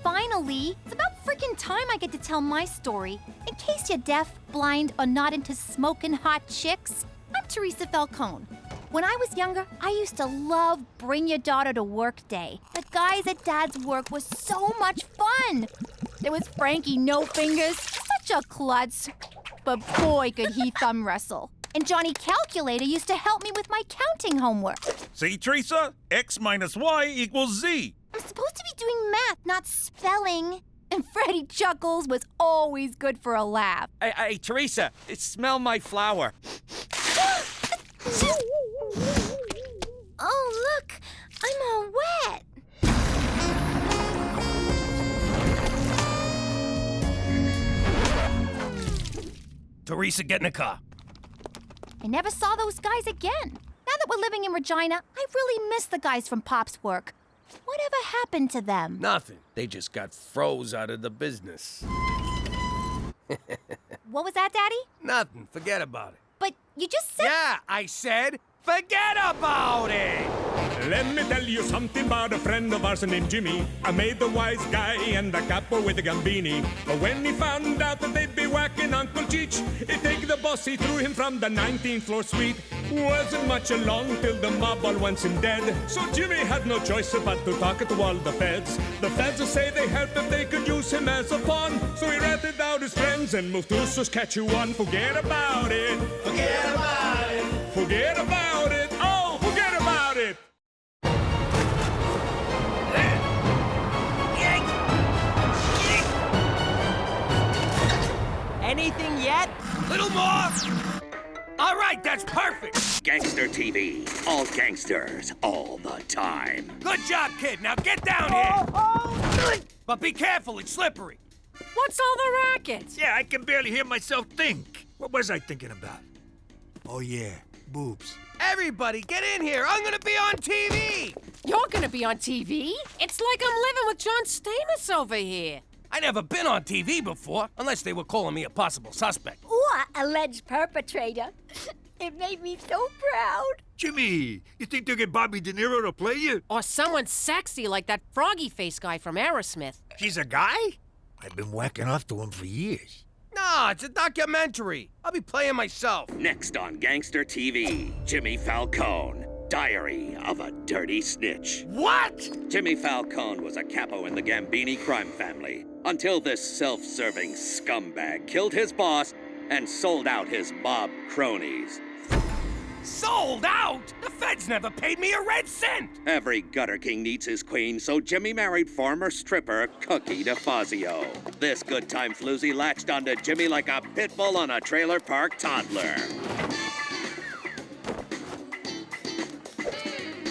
Finally, it's about freaking time I get to tell my story. In case you're deaf, blind, or not into smoking hot chicks, I'm Teresa Falcone. When I was younger, I used to love Bring Your Daughter to Work Day. The guys at Dad's work was so much fun. There was Frankie No Fingers, such a klutz, but boy could he thumb wrestle. And Johnny Calculator used to help me with my counting homework. See, Teresa? X minus Y equals Z. I'm supposed to be doing math, not spelling. And Freddie Chuckles was always good for a laugh. Hey, Teresa, smell my flower. Oh, look, I'm all wet. Teresa, get in the car. I never saw those guys again. Now that we're living in Regina, I really miss the guys from Pop's work. Whatever happened to them? Nothing. They just got froze out of the business. What was that, Daddy? Nothing. Forget about it. But you just said... Yeah, I said, forget about it! Let me tell you something about a friend of ours named Jimmy. I made the wise guy and the capo with the Gambini. But when he found out that they'd be whacking Uncle Cheech, he'd take the boss, he threw him from the 19th floor suite. Wasn't much along till the mob all wants him dead. So Jimmy had no choice but to talk to all the feds. The feds say they help if they could use him as a pawn. So he ratted out his friends and moved to Saskatchewan. Forget about it. Forget about it. Forget about it. Oh, forget about it. Anything yet? Little more! All right, that's perfect! Gangster TV. All gangsters, all the time. Good job, kid. Now get down here! But be careful, it's slippery. What's all the racket? Yeah, I can barely hear myself think. What was I thinking about? Oh, yeah, boobs. Everybody, get in here! I'm gonna be on TV! You're gonna be on TV? It's like I'm living with John Stamos over here. I never been on TV before, unless they were calling me a possible suspect. Or alleged perpetrator. It made me so proud. Jimmy, you think they'll get Bobby De Niro to play you? Or someone sexy like that froggy face guy from Aerosmith. He's a guy? I've been whacking off to him for years. Nah, it's a documentary. I'll be playing myself. Next on Gangster TV, Jimmy Falcone. Diary of a Dirty Snitch. What? Jimmy Falcone was a capo in the Gambini crime family until this self-serving scumbag killed his boss and sold out his mob cronies. Sold out? The feds never paid me a red cent! Every gutter king needs his queen, so Jimmy married former stripper Cookie DeFazio. This good time floozy latched onto Jimmy like a pit bull on a trailer park toddler.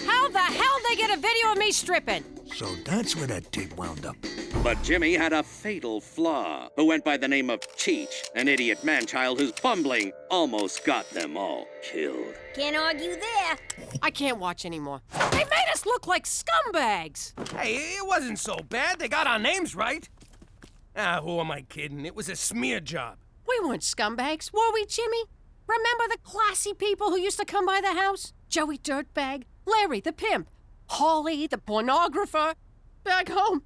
How the hell they get a video of me stripping? So that's where that tape wound up. But Jimmy had a fatal flaw, who went by the name of Cheech, an idiot man-child whose bumbling almost got them all killed. Can't argue there. I can't watch anymore. They made us look like scumbags. Hey, it wasn't so bad. They got our names right. Ah, who am I kidding? It was a smear job. We weren't scumbags, were we, Jimmy? Remember the classy people who used to come by the house? Joey Dirtbag, Larry the pimp, Holly the pornographer. Back home,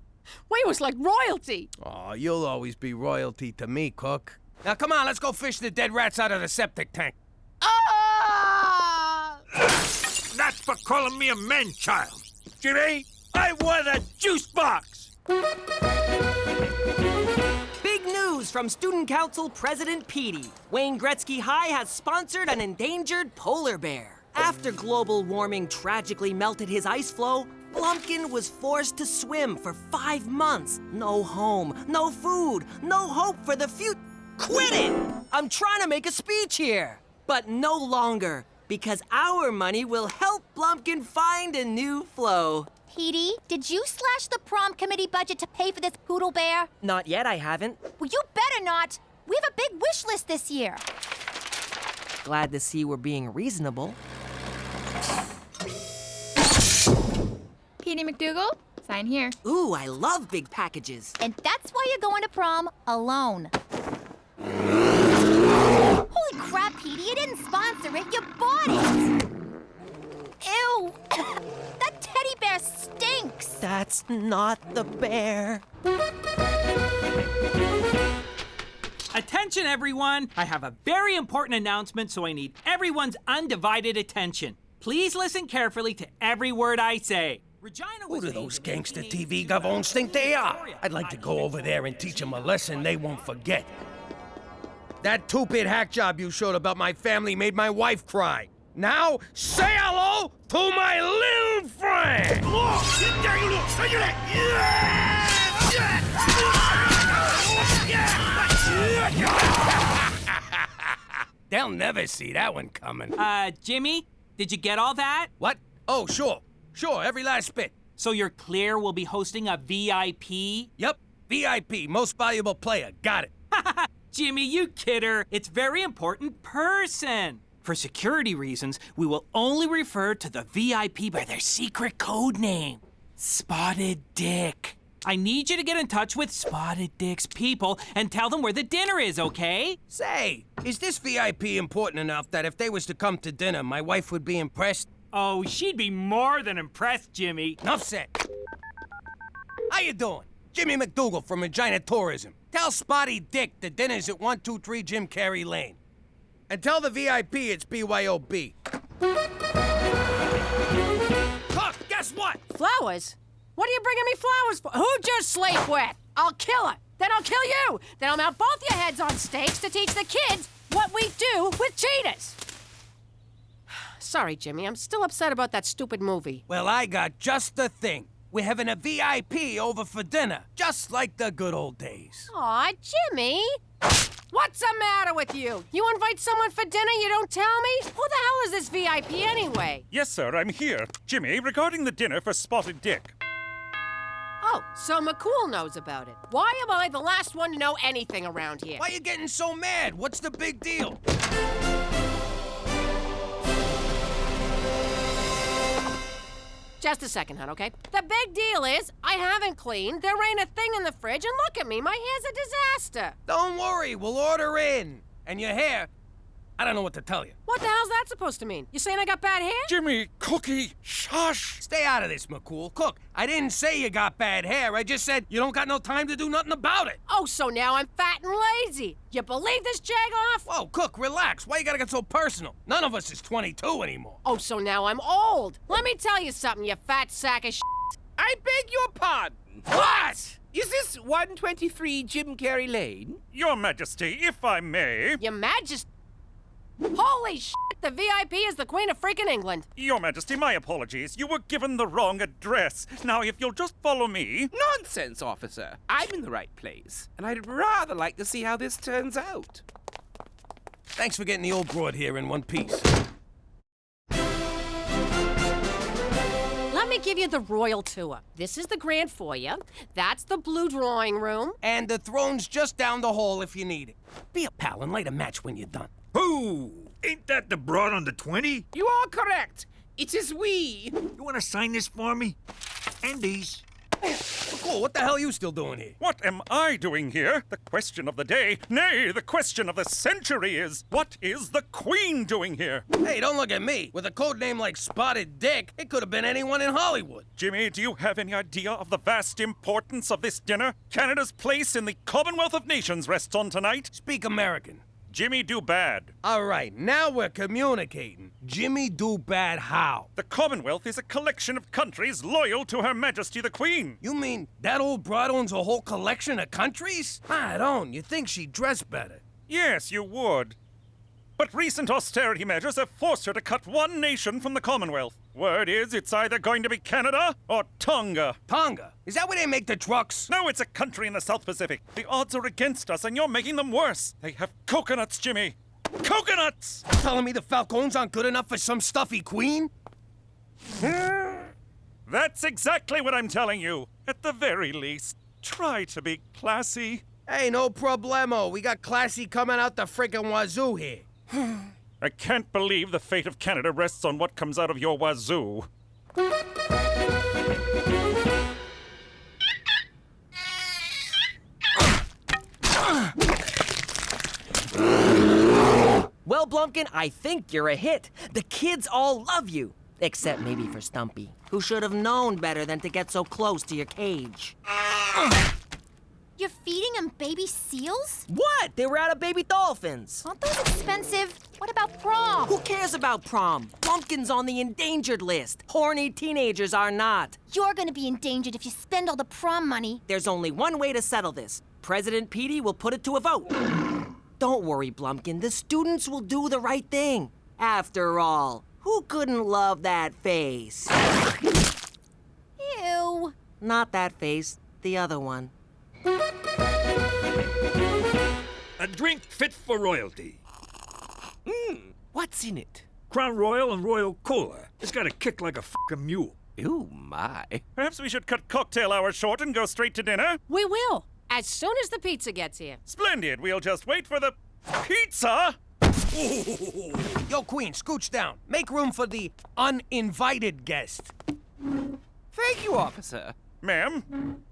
we was like royalty. Oh, you'll always be royalty to me, Cook. Now come on, let's go fish the dead rats out of the septic tank. Ah! That's for calling me a man-child. Jimmy, I want a juice box. Big news from Student Council President Petey. Wayne Gretzky High has sponsored an endangered polar bear. After global warming tragically melted his ice floe, Blumpkin was forced to swim for 5 months. No home, no food, no hope for the future. Quit it! I'm trying to make a speech here. But no longer, because our money will help Blumpkin find a new flow. Petey, did you slash the prom committee budget to pay for this poodle bear? Not yet, I haven't. Well, you better not. We have a big wish list this year. Glad to see we're being reasonable. Petey MacDougal, sign here. Ooh, I love big packages. And that's why you're going to prom alone. Holy crap, Petey, you didn't sponsor it, you bought it! Ew! That teddy bear stinks! That's not the bear. Attention, everyone! I have a very important announcement, so I need everyone's undivided attention. Please listen carefully to every word I say. Regina Who do those Gangster TV gavons think they are? I'd like to go over there and teach them a lesson they won't forget. That two-bit hack job you showed about my family made my wife cry. Now, say hello to my little friend! They'll never see that one coming. Jimmy, did you get all that? What? Oh, sure. Sure, every last bit. So you're clear we'll be hosting a VIP? Yep, VIP, most valuable player. Got it. Jimmy, you kid her. It's very important person. For security reasons, we will only refer to the VIP by their secret code name, Spotted Dick. I need you to get in touch with Spotted Dick's people and tell them where the dinner is, okay? Say, is this VIP important enough that if they was to come to dinner, my wife would be impressed? Oh, she'd be more than impressed, Jimmy. Enough said. How you doing? Jimmy MacDougal from Regina Tourism. Tell Spotty Dick the dinner's at 123 Jim Carrey Lane. And tell the VIP it's BYOB. Cook, guess what? Flowers? What are you bringing me flowers for? Who'd you sleep with? I'll kill her. Then I'll kill you. Then I'll mount both your heads on stakes to teach the kids what we do with cheetahs. Sorry, Jimmy. I'm still upset about that stupid movie. Well, I got just the thing. We're having a VIP over for dinner, just like the good old days. Aw, Jimmy. What's the matter with you? You invite someone for dinner, you don't tell me? Who the hell is this VIP anyway? Yes, sir, I'm here. Jimmy, regarding the dinner for Spotted Dick. Oh, so McCool knows about it. Why am I the last one to know anything around here? Why are you getting so mad? What's the big deal? Just a second, hon, okay? The big deal is, I haven't cleaned, there ain't a thing in the fridge, and look at me, my hair's a disaster. Don't worry, we'll order in. And your hair, I don't know what to tell you. What the hell's that supposed to mean? You saying I got bad hair? Jimmy, Cookie, shush! Stay out of this, McCool. Cook, I didn't say you got bad hair. I just said you don't got no time to do nothing about it. Oh, so now I'm fat and lazy. You believe this, Jagoff? Whoa, Cook, relax. Why you gotta get so personal? None of us is 22 anymore. Oh, so now I'm old. Let me tell you something, you fat sack of shit. I beg your pardon. What? Is this 123 Jim Carrey Lane? Your Majesty, if I may. Your Majesty? Holy shit, the VIP is the Queen of freaking England. Your Majesty, my apologies. You were given the wrong address. Now, if you'll just follow me. Nonsense, officer. I'm in the right place, and I'd rather like to see how this turns out. Thanks for getting the old broad here in one piece. Let me give you the royal tour. This is the grand foyer. That's the blue drawing room. And the throne's just down the hall if you need it. Be a pal and light a match when you're done. Who? Ain't that the broad on the 20? You are correct. It is we. You want to sign this for me? And these. Cool, what the hell are you still doing here? What am I doing here? The question of the day, nay, the question of the century is, what is the Queen doing here? Hey, don't look at me. With a code name like Spotted Dick, it could have been anyone in Hollywood. Jimmy, do you have any idea of the vast importance of this dinner? Canada's place in the Commonwealth of Nations rests on tonight. Speak American. Jimmy do bad. All right, now we're communicating. Jimmy do bad how? The Commonwealth is a collection of countries loyal to Her Majesty the Queen. You mean that old broad owns a whole collection of countries? I don't. You'd think she'd dress better. Yes, you would. But recent austerity measures have forced her to cut one nation from the Commonwealth. Word is it's either going to be Canada or Tonga. Tonga? Is that where they make the trucks? No, it's a country in the South Pacific. The odds are against us, and you're making them worse. They have coconuts, Jimmy. Coconuts! Telling me the Falcones aren't good enough for some stuffy queen? That's exactly what I'm telling you. At the very least, try to be classy. Hey, no problemo. We got classy coming out the frickin' wazoo here. I can't believe the fate of Canada rests on what comes out of your wazoo. Well, Blumpkin, I think you're a hit. The kids all love you. Except maybe for Stumpy, who should have known better than to get so close to your cage. You're feeding them baby seals? What? They were out of baby dolphins. Aren't those expensive? What about prom? Who cares about prom? Blumpkin's on the endangered list. Horny teenagers are not. You're gonna be endangered if you spend all the prom money. There's only one way to settle this. President Petey will put it to a vote. Don't worry, Blumpkin. The students will do the right thing. After all, who couldn't love that face? Ew. Not that face, the other one. A drink fit for royalty. What's in it? Crown Royal and Royal Cola. It's got a kick like a fucking mule. Ooh, my. Perhaps we should cut cocktail hour short and go straight to dinner? We will. as soon as the pizza gets here. Splendid. We'll just wait for the pizza. Yo, Queen, scooch down. Make room for the uninvited guest. Thank you, officer. Ma'am?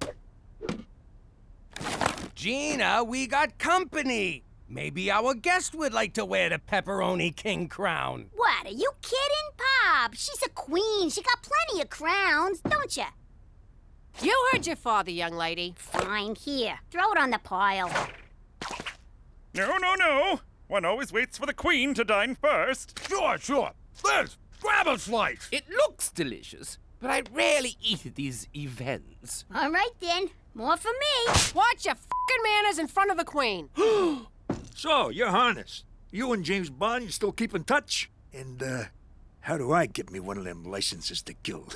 Gina, we got company. Maybe our guest would like to wear the pepperoni king crown. What, are you kidding, Pop? She's a queen. She got plenty of crowns, don't you? You heard your father, young lady. Fine, here. Throw it on the pile. No, no, no. One always waits for the queen to dine first. Sure. Liz, grab a slice. It looks delicious, but I rarely eat at these events. All right, then. More for me. Watch your fucking manners in front of the queen. So, you're harnessed. You and James Bond, you still keep in touch? And, how do I get me one of them licenses to kill?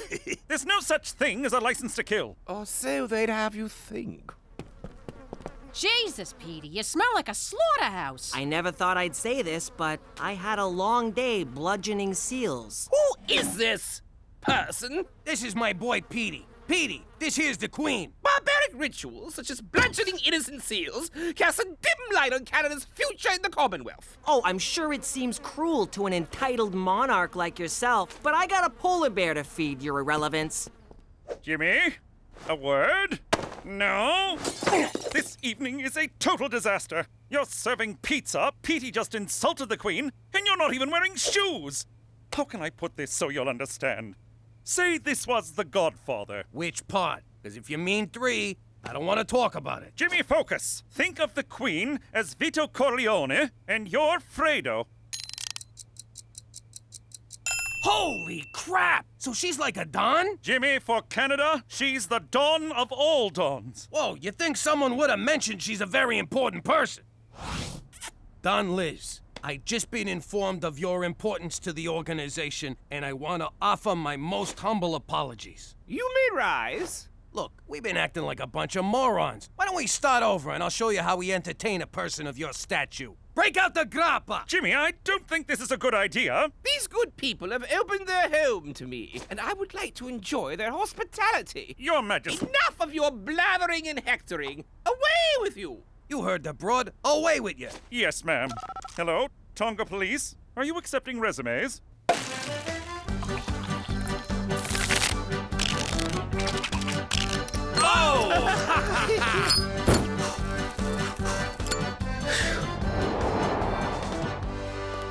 There's no such thing as a license to kill. Or so they'd have you think. Jesus, Petey, you smell like a slaughterhouse. I never thought I'd say this, but I had a long day bludgeoning seals. Who is this person? This is my boy, Petey. Petey, this here's the queen. Barbaric rituals, such as bludgeoning innocent seals, cast a dim light on Canada's future in the Commonwealth. Oh, I'm sure it seems cruel to an entitled monarch like yourself, but I got a polar bear to feed, your irrelevance. Jimmy, a word? No? This evening is a total disaster. You're serving pizza, Petey just insulted the queen, and you're not even wearing shoes. How can I put this so you'll understand? Say this was The Godfather. Which part? Because if you mean 3, I don't want to talk about it. Jimmy, focus. Think of the queen as Vito Corleone, and you're Fredo. Holy crap! So she's like a Don? Jimmy, for Canada, she's the Don of all Dons. Whoa, you think someone would have mentioned she's a very important person? Don Liz, I just been informed of your importance to the organization, and I want to offer my most humble apologies. You may rise. Look, we've been acting like a bunch of morons. Why don't we start over and I'll show you how we entertain a person of your stature. Break out the grappa! Jimmy, I don't think this is a good idea. These good people have opened their home to me, and I would like to enjoy their hospitality. Your Majesty. Enough of your blathering and hectoring. Away with you! You heard the broad. Away with you. Yes, ma'am. Hello, Tonga Police. Are you accepting resumes?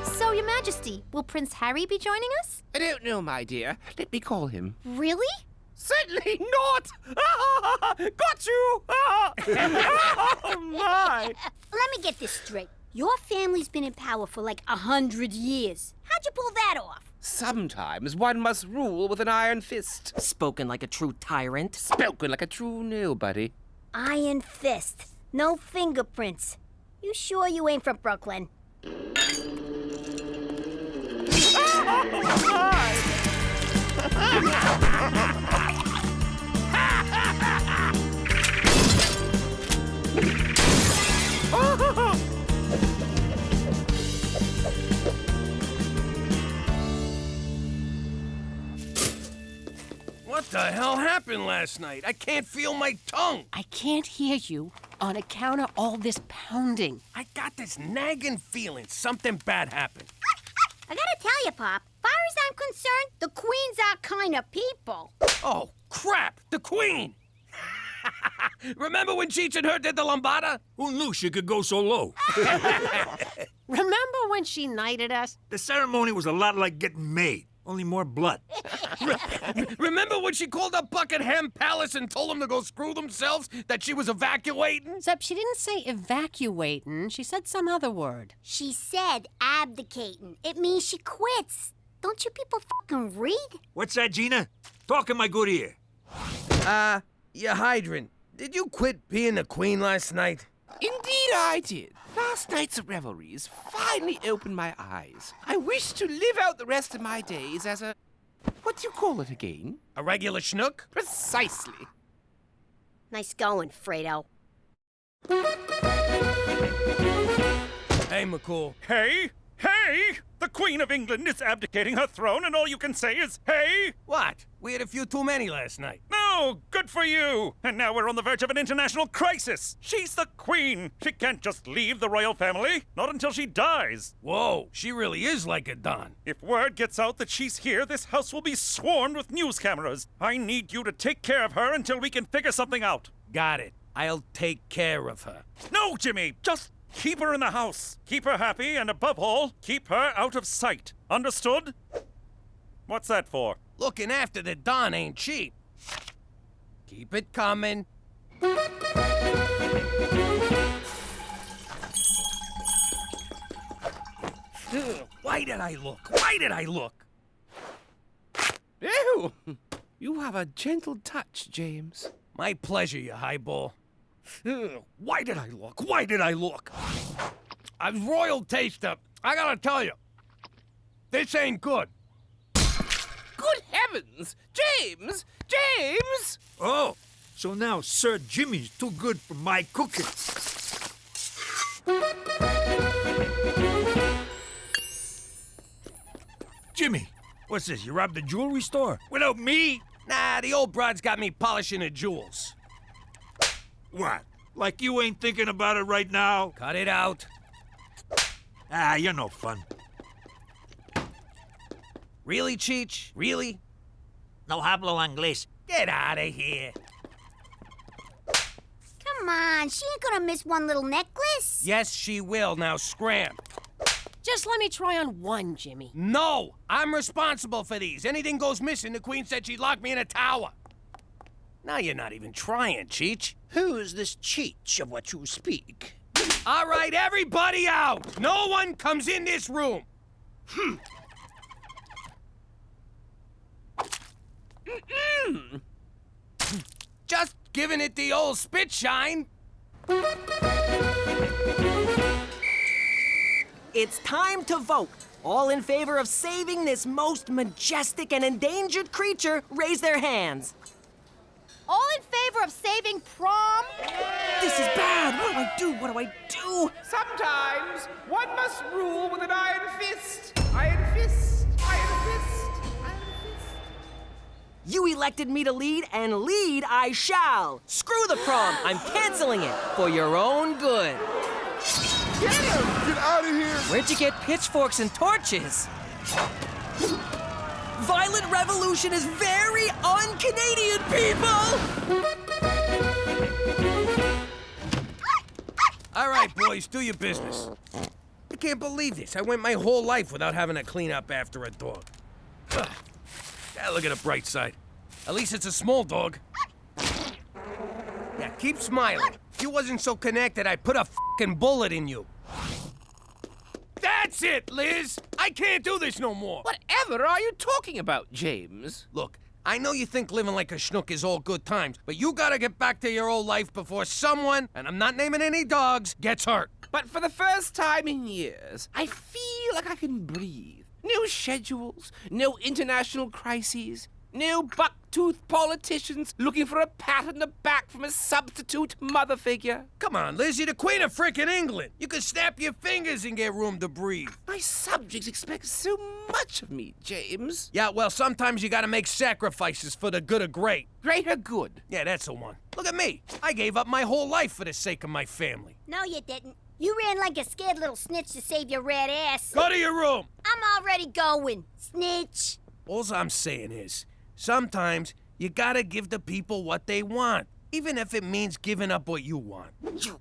So, Your Majesty, will Prince Harry be joining us? I don't know, my dear. Let me call him. Really? Certainly not! Got you! Oh, my! Let me get this straight. Your family's been in power for like 100 years. How'd you pull that off? Sometimes one must rule with an iron fist. Spoken like a true tyrant. Spoken like a true nobody. Iron fist. No fingerprints. You sure you ain't from Brooklyn? What the hell happened last night? I can't feel my tongue. I can't hear you on account of all this pounding. I got this nagging feeling something bad happened. I gotta tell you, Pop, far as I'm concerned, the Queen's our kind of people. Oh, crap! The Queen! Remember when Cheech and her did the lambada? Who knew she could go so low? Remember when she knighted us? The ceremony was a lot like getting made, only more blood. Remember when she called up Buckingham Palace and told them to go screw themselves, that she was evacuating? Except she didn't say evacuating. She said some other word. She said abdicating. It means she quits. Don't you people fucking read? What's that, Gina? Talk in my good ear. You hydrant. Did you quit being the queen last night? Indeed I did. Last night's revelries finally opened my eyes. I wish to live out the rest of my days as a... what do you call it again? A regular schnook? Precisely. Nice going, Fredo. Hey, McCool. Hey! Hey! The Queen of England is abdicating her throne and all you can say is, hey! What? We had a few too many last night. No, Oh, good for you! And now we're on the verge of an international crisis. She's the queen. She can't just leave the royal family. Not until she dies. Whoa, she really is like a Don. If word gets out that she's here, this house will be swarmed with news cameras. I need you to take care of her until we can figure something out. Got it. I'll take care of her. No, Jimmy! Just keep her in the house. Keep her happy, and above all, keep her out of sight. Understood? What's that for? Looking after the Don ain't cheap. Keep it coming. Why did I look? Why did I look? Ew! You have a gentle touch, James. My pleasure, you highball. Why did I look? Why did I look? I was royal taster. I gotta tell you, this ain't good. Good heavens! James! James! Oh, so now Sir Jimmy's too good for my cooking. Jimmy, what's this? You robbed a jewelry store? Without me? Nah, the old broad's got me polishing the jewels. What? Like you ain't thinking about it right now? Cut it out. Ah, you're no fun. Really, Cheech? Really? No hablo inglés. Get out of here. Come on, she ain't gonna miss one little necklace. Yes, she will. Now scram. Just let me try on one, Jimmy. No! I'm responsible for these. Anything goes missing, the Queen said she'd lock me in a tower. Now you're not even trying, Cheech. Who's this Cheech of what you speak? All right, everybody out! No one comes in this room! Just giving it the old spit shine. It's time to vote. All in favor of saving this most majestic and endangered creature, raise their hands. All in favor of saving prom? This is bad. What do I do? What do I do? Sometimes one must rule with an iron fist. Iron fist. Iron fist. Iron fist. You elected me to lead, and lead I shall. Screw the prom. I'm canceling it for your own good. Get him! Get out of here! Where'd you get pitchforks and torches? Violent revolution is very un-Canadian, people! All right, boys, do your business. I can't believe this. I went my whole life without having to clean up after a dog. Ugh. Yeah, look at the bright side. At least it's a small dog. Yeah, keep smiling. If you wasn't so connected, I'd put a fucking bullet in you. That's it, Liz! I can't do this no more! Whatever are you talking about, James? Look, I know you think living like a schnook is all good times, but you gotta get back to your old life before someone, and I'm not naming any dogs, gets hurt. But for the first time in years, I feel like I can breathe. No schedules, no international crises, no buck-toothed politicians looking for a pat on the back from a substitute mother figure. Come on, Liz, you're the Queen of frickin' England. You can snap your fingers and get room to breathe. My subjects expect so much of me, James. Yeah, well, sometimes you gotta make sacrifices for the good of great. Greater good. Yeah, that's the one. Look at me. I gave up my whole life for the sake of my family. No, you didn't. You ran like a scared little snitch to save your red ass. Go to your room. I'm already going, snitch. All I'm saying is, sometimes you gotta give the people what they want, even if it means giving up what you want.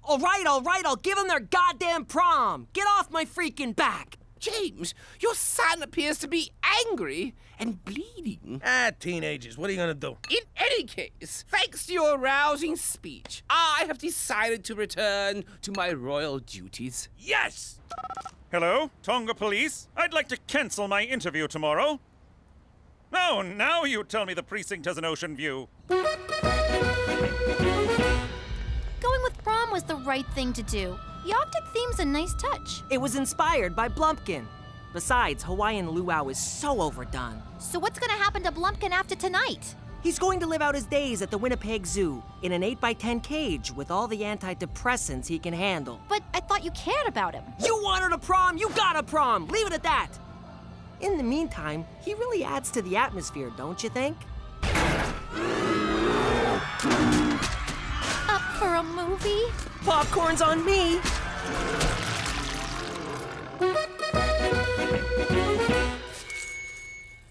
All right, I'll give them their goddamn prom. Get off my freaking back. James, your son appears to be angry and bleeding. Ah, teenagers, what are you gonna do? In any case, thanks to your rousing speech, I have decided to return to my royal duties. Yes! Hello, Tonga Police? I'd like to cancel my interview tomorrow. No, now you tell me the precinct has an ocean view. Going with prom was the right thing to do. The Arctic theme's a nice touch. It was inspired by Blumpkin. Besides, Hawaiian luau is so overdone. So what's gonna happen to Blumpkin after tonight? He's going to live out his days at the Winnipeg Zoo in an 8x10 cage with all the antidepressants he can handle. But I thought you cared about him. You wanted a prom, you got a prom. Leave it at that. In the meantime, he really adds to the atmosphere, don't you think? a movie? Popcorn's on me.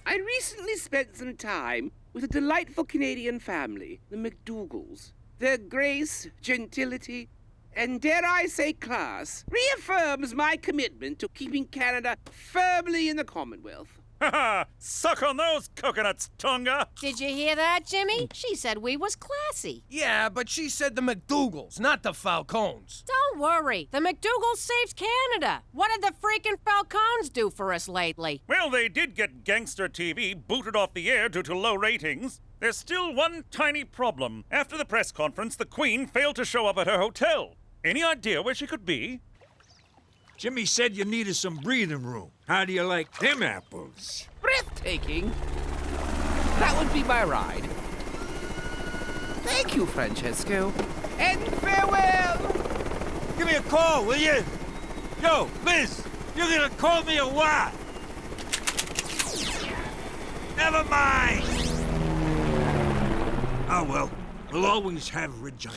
I recently spent some time with a delightful Canadian family, the MacDougals. Their grace, gentility, and dare I say class, reaffirms my commitment to keeping Canada firmly in the Commonwealth. Ha ha! Suck on those coconuts, Tonga! Did you hear that, Jimmy? She said we was classy. Yeah, but she said the MacDougals, not the Falcones. Don't worry. The MacDougal saved Canada. What did the freaking Falcones do for us lately? Well, they did get Gangster TV booted off the air due to low ratings. There's still one tiny problem. After the press conference, the Queen failed to show up at her hotel. Any idea where she could be? Jimmy said you needed some breathing room. How do you like them apples? Breathtaking. That would be my ride. Thank you, Francesco. And farewell! Give me a call, will you? Yo, Liz, you're gonna call me a what? Never mind. Oh, well, we'll always have Regina.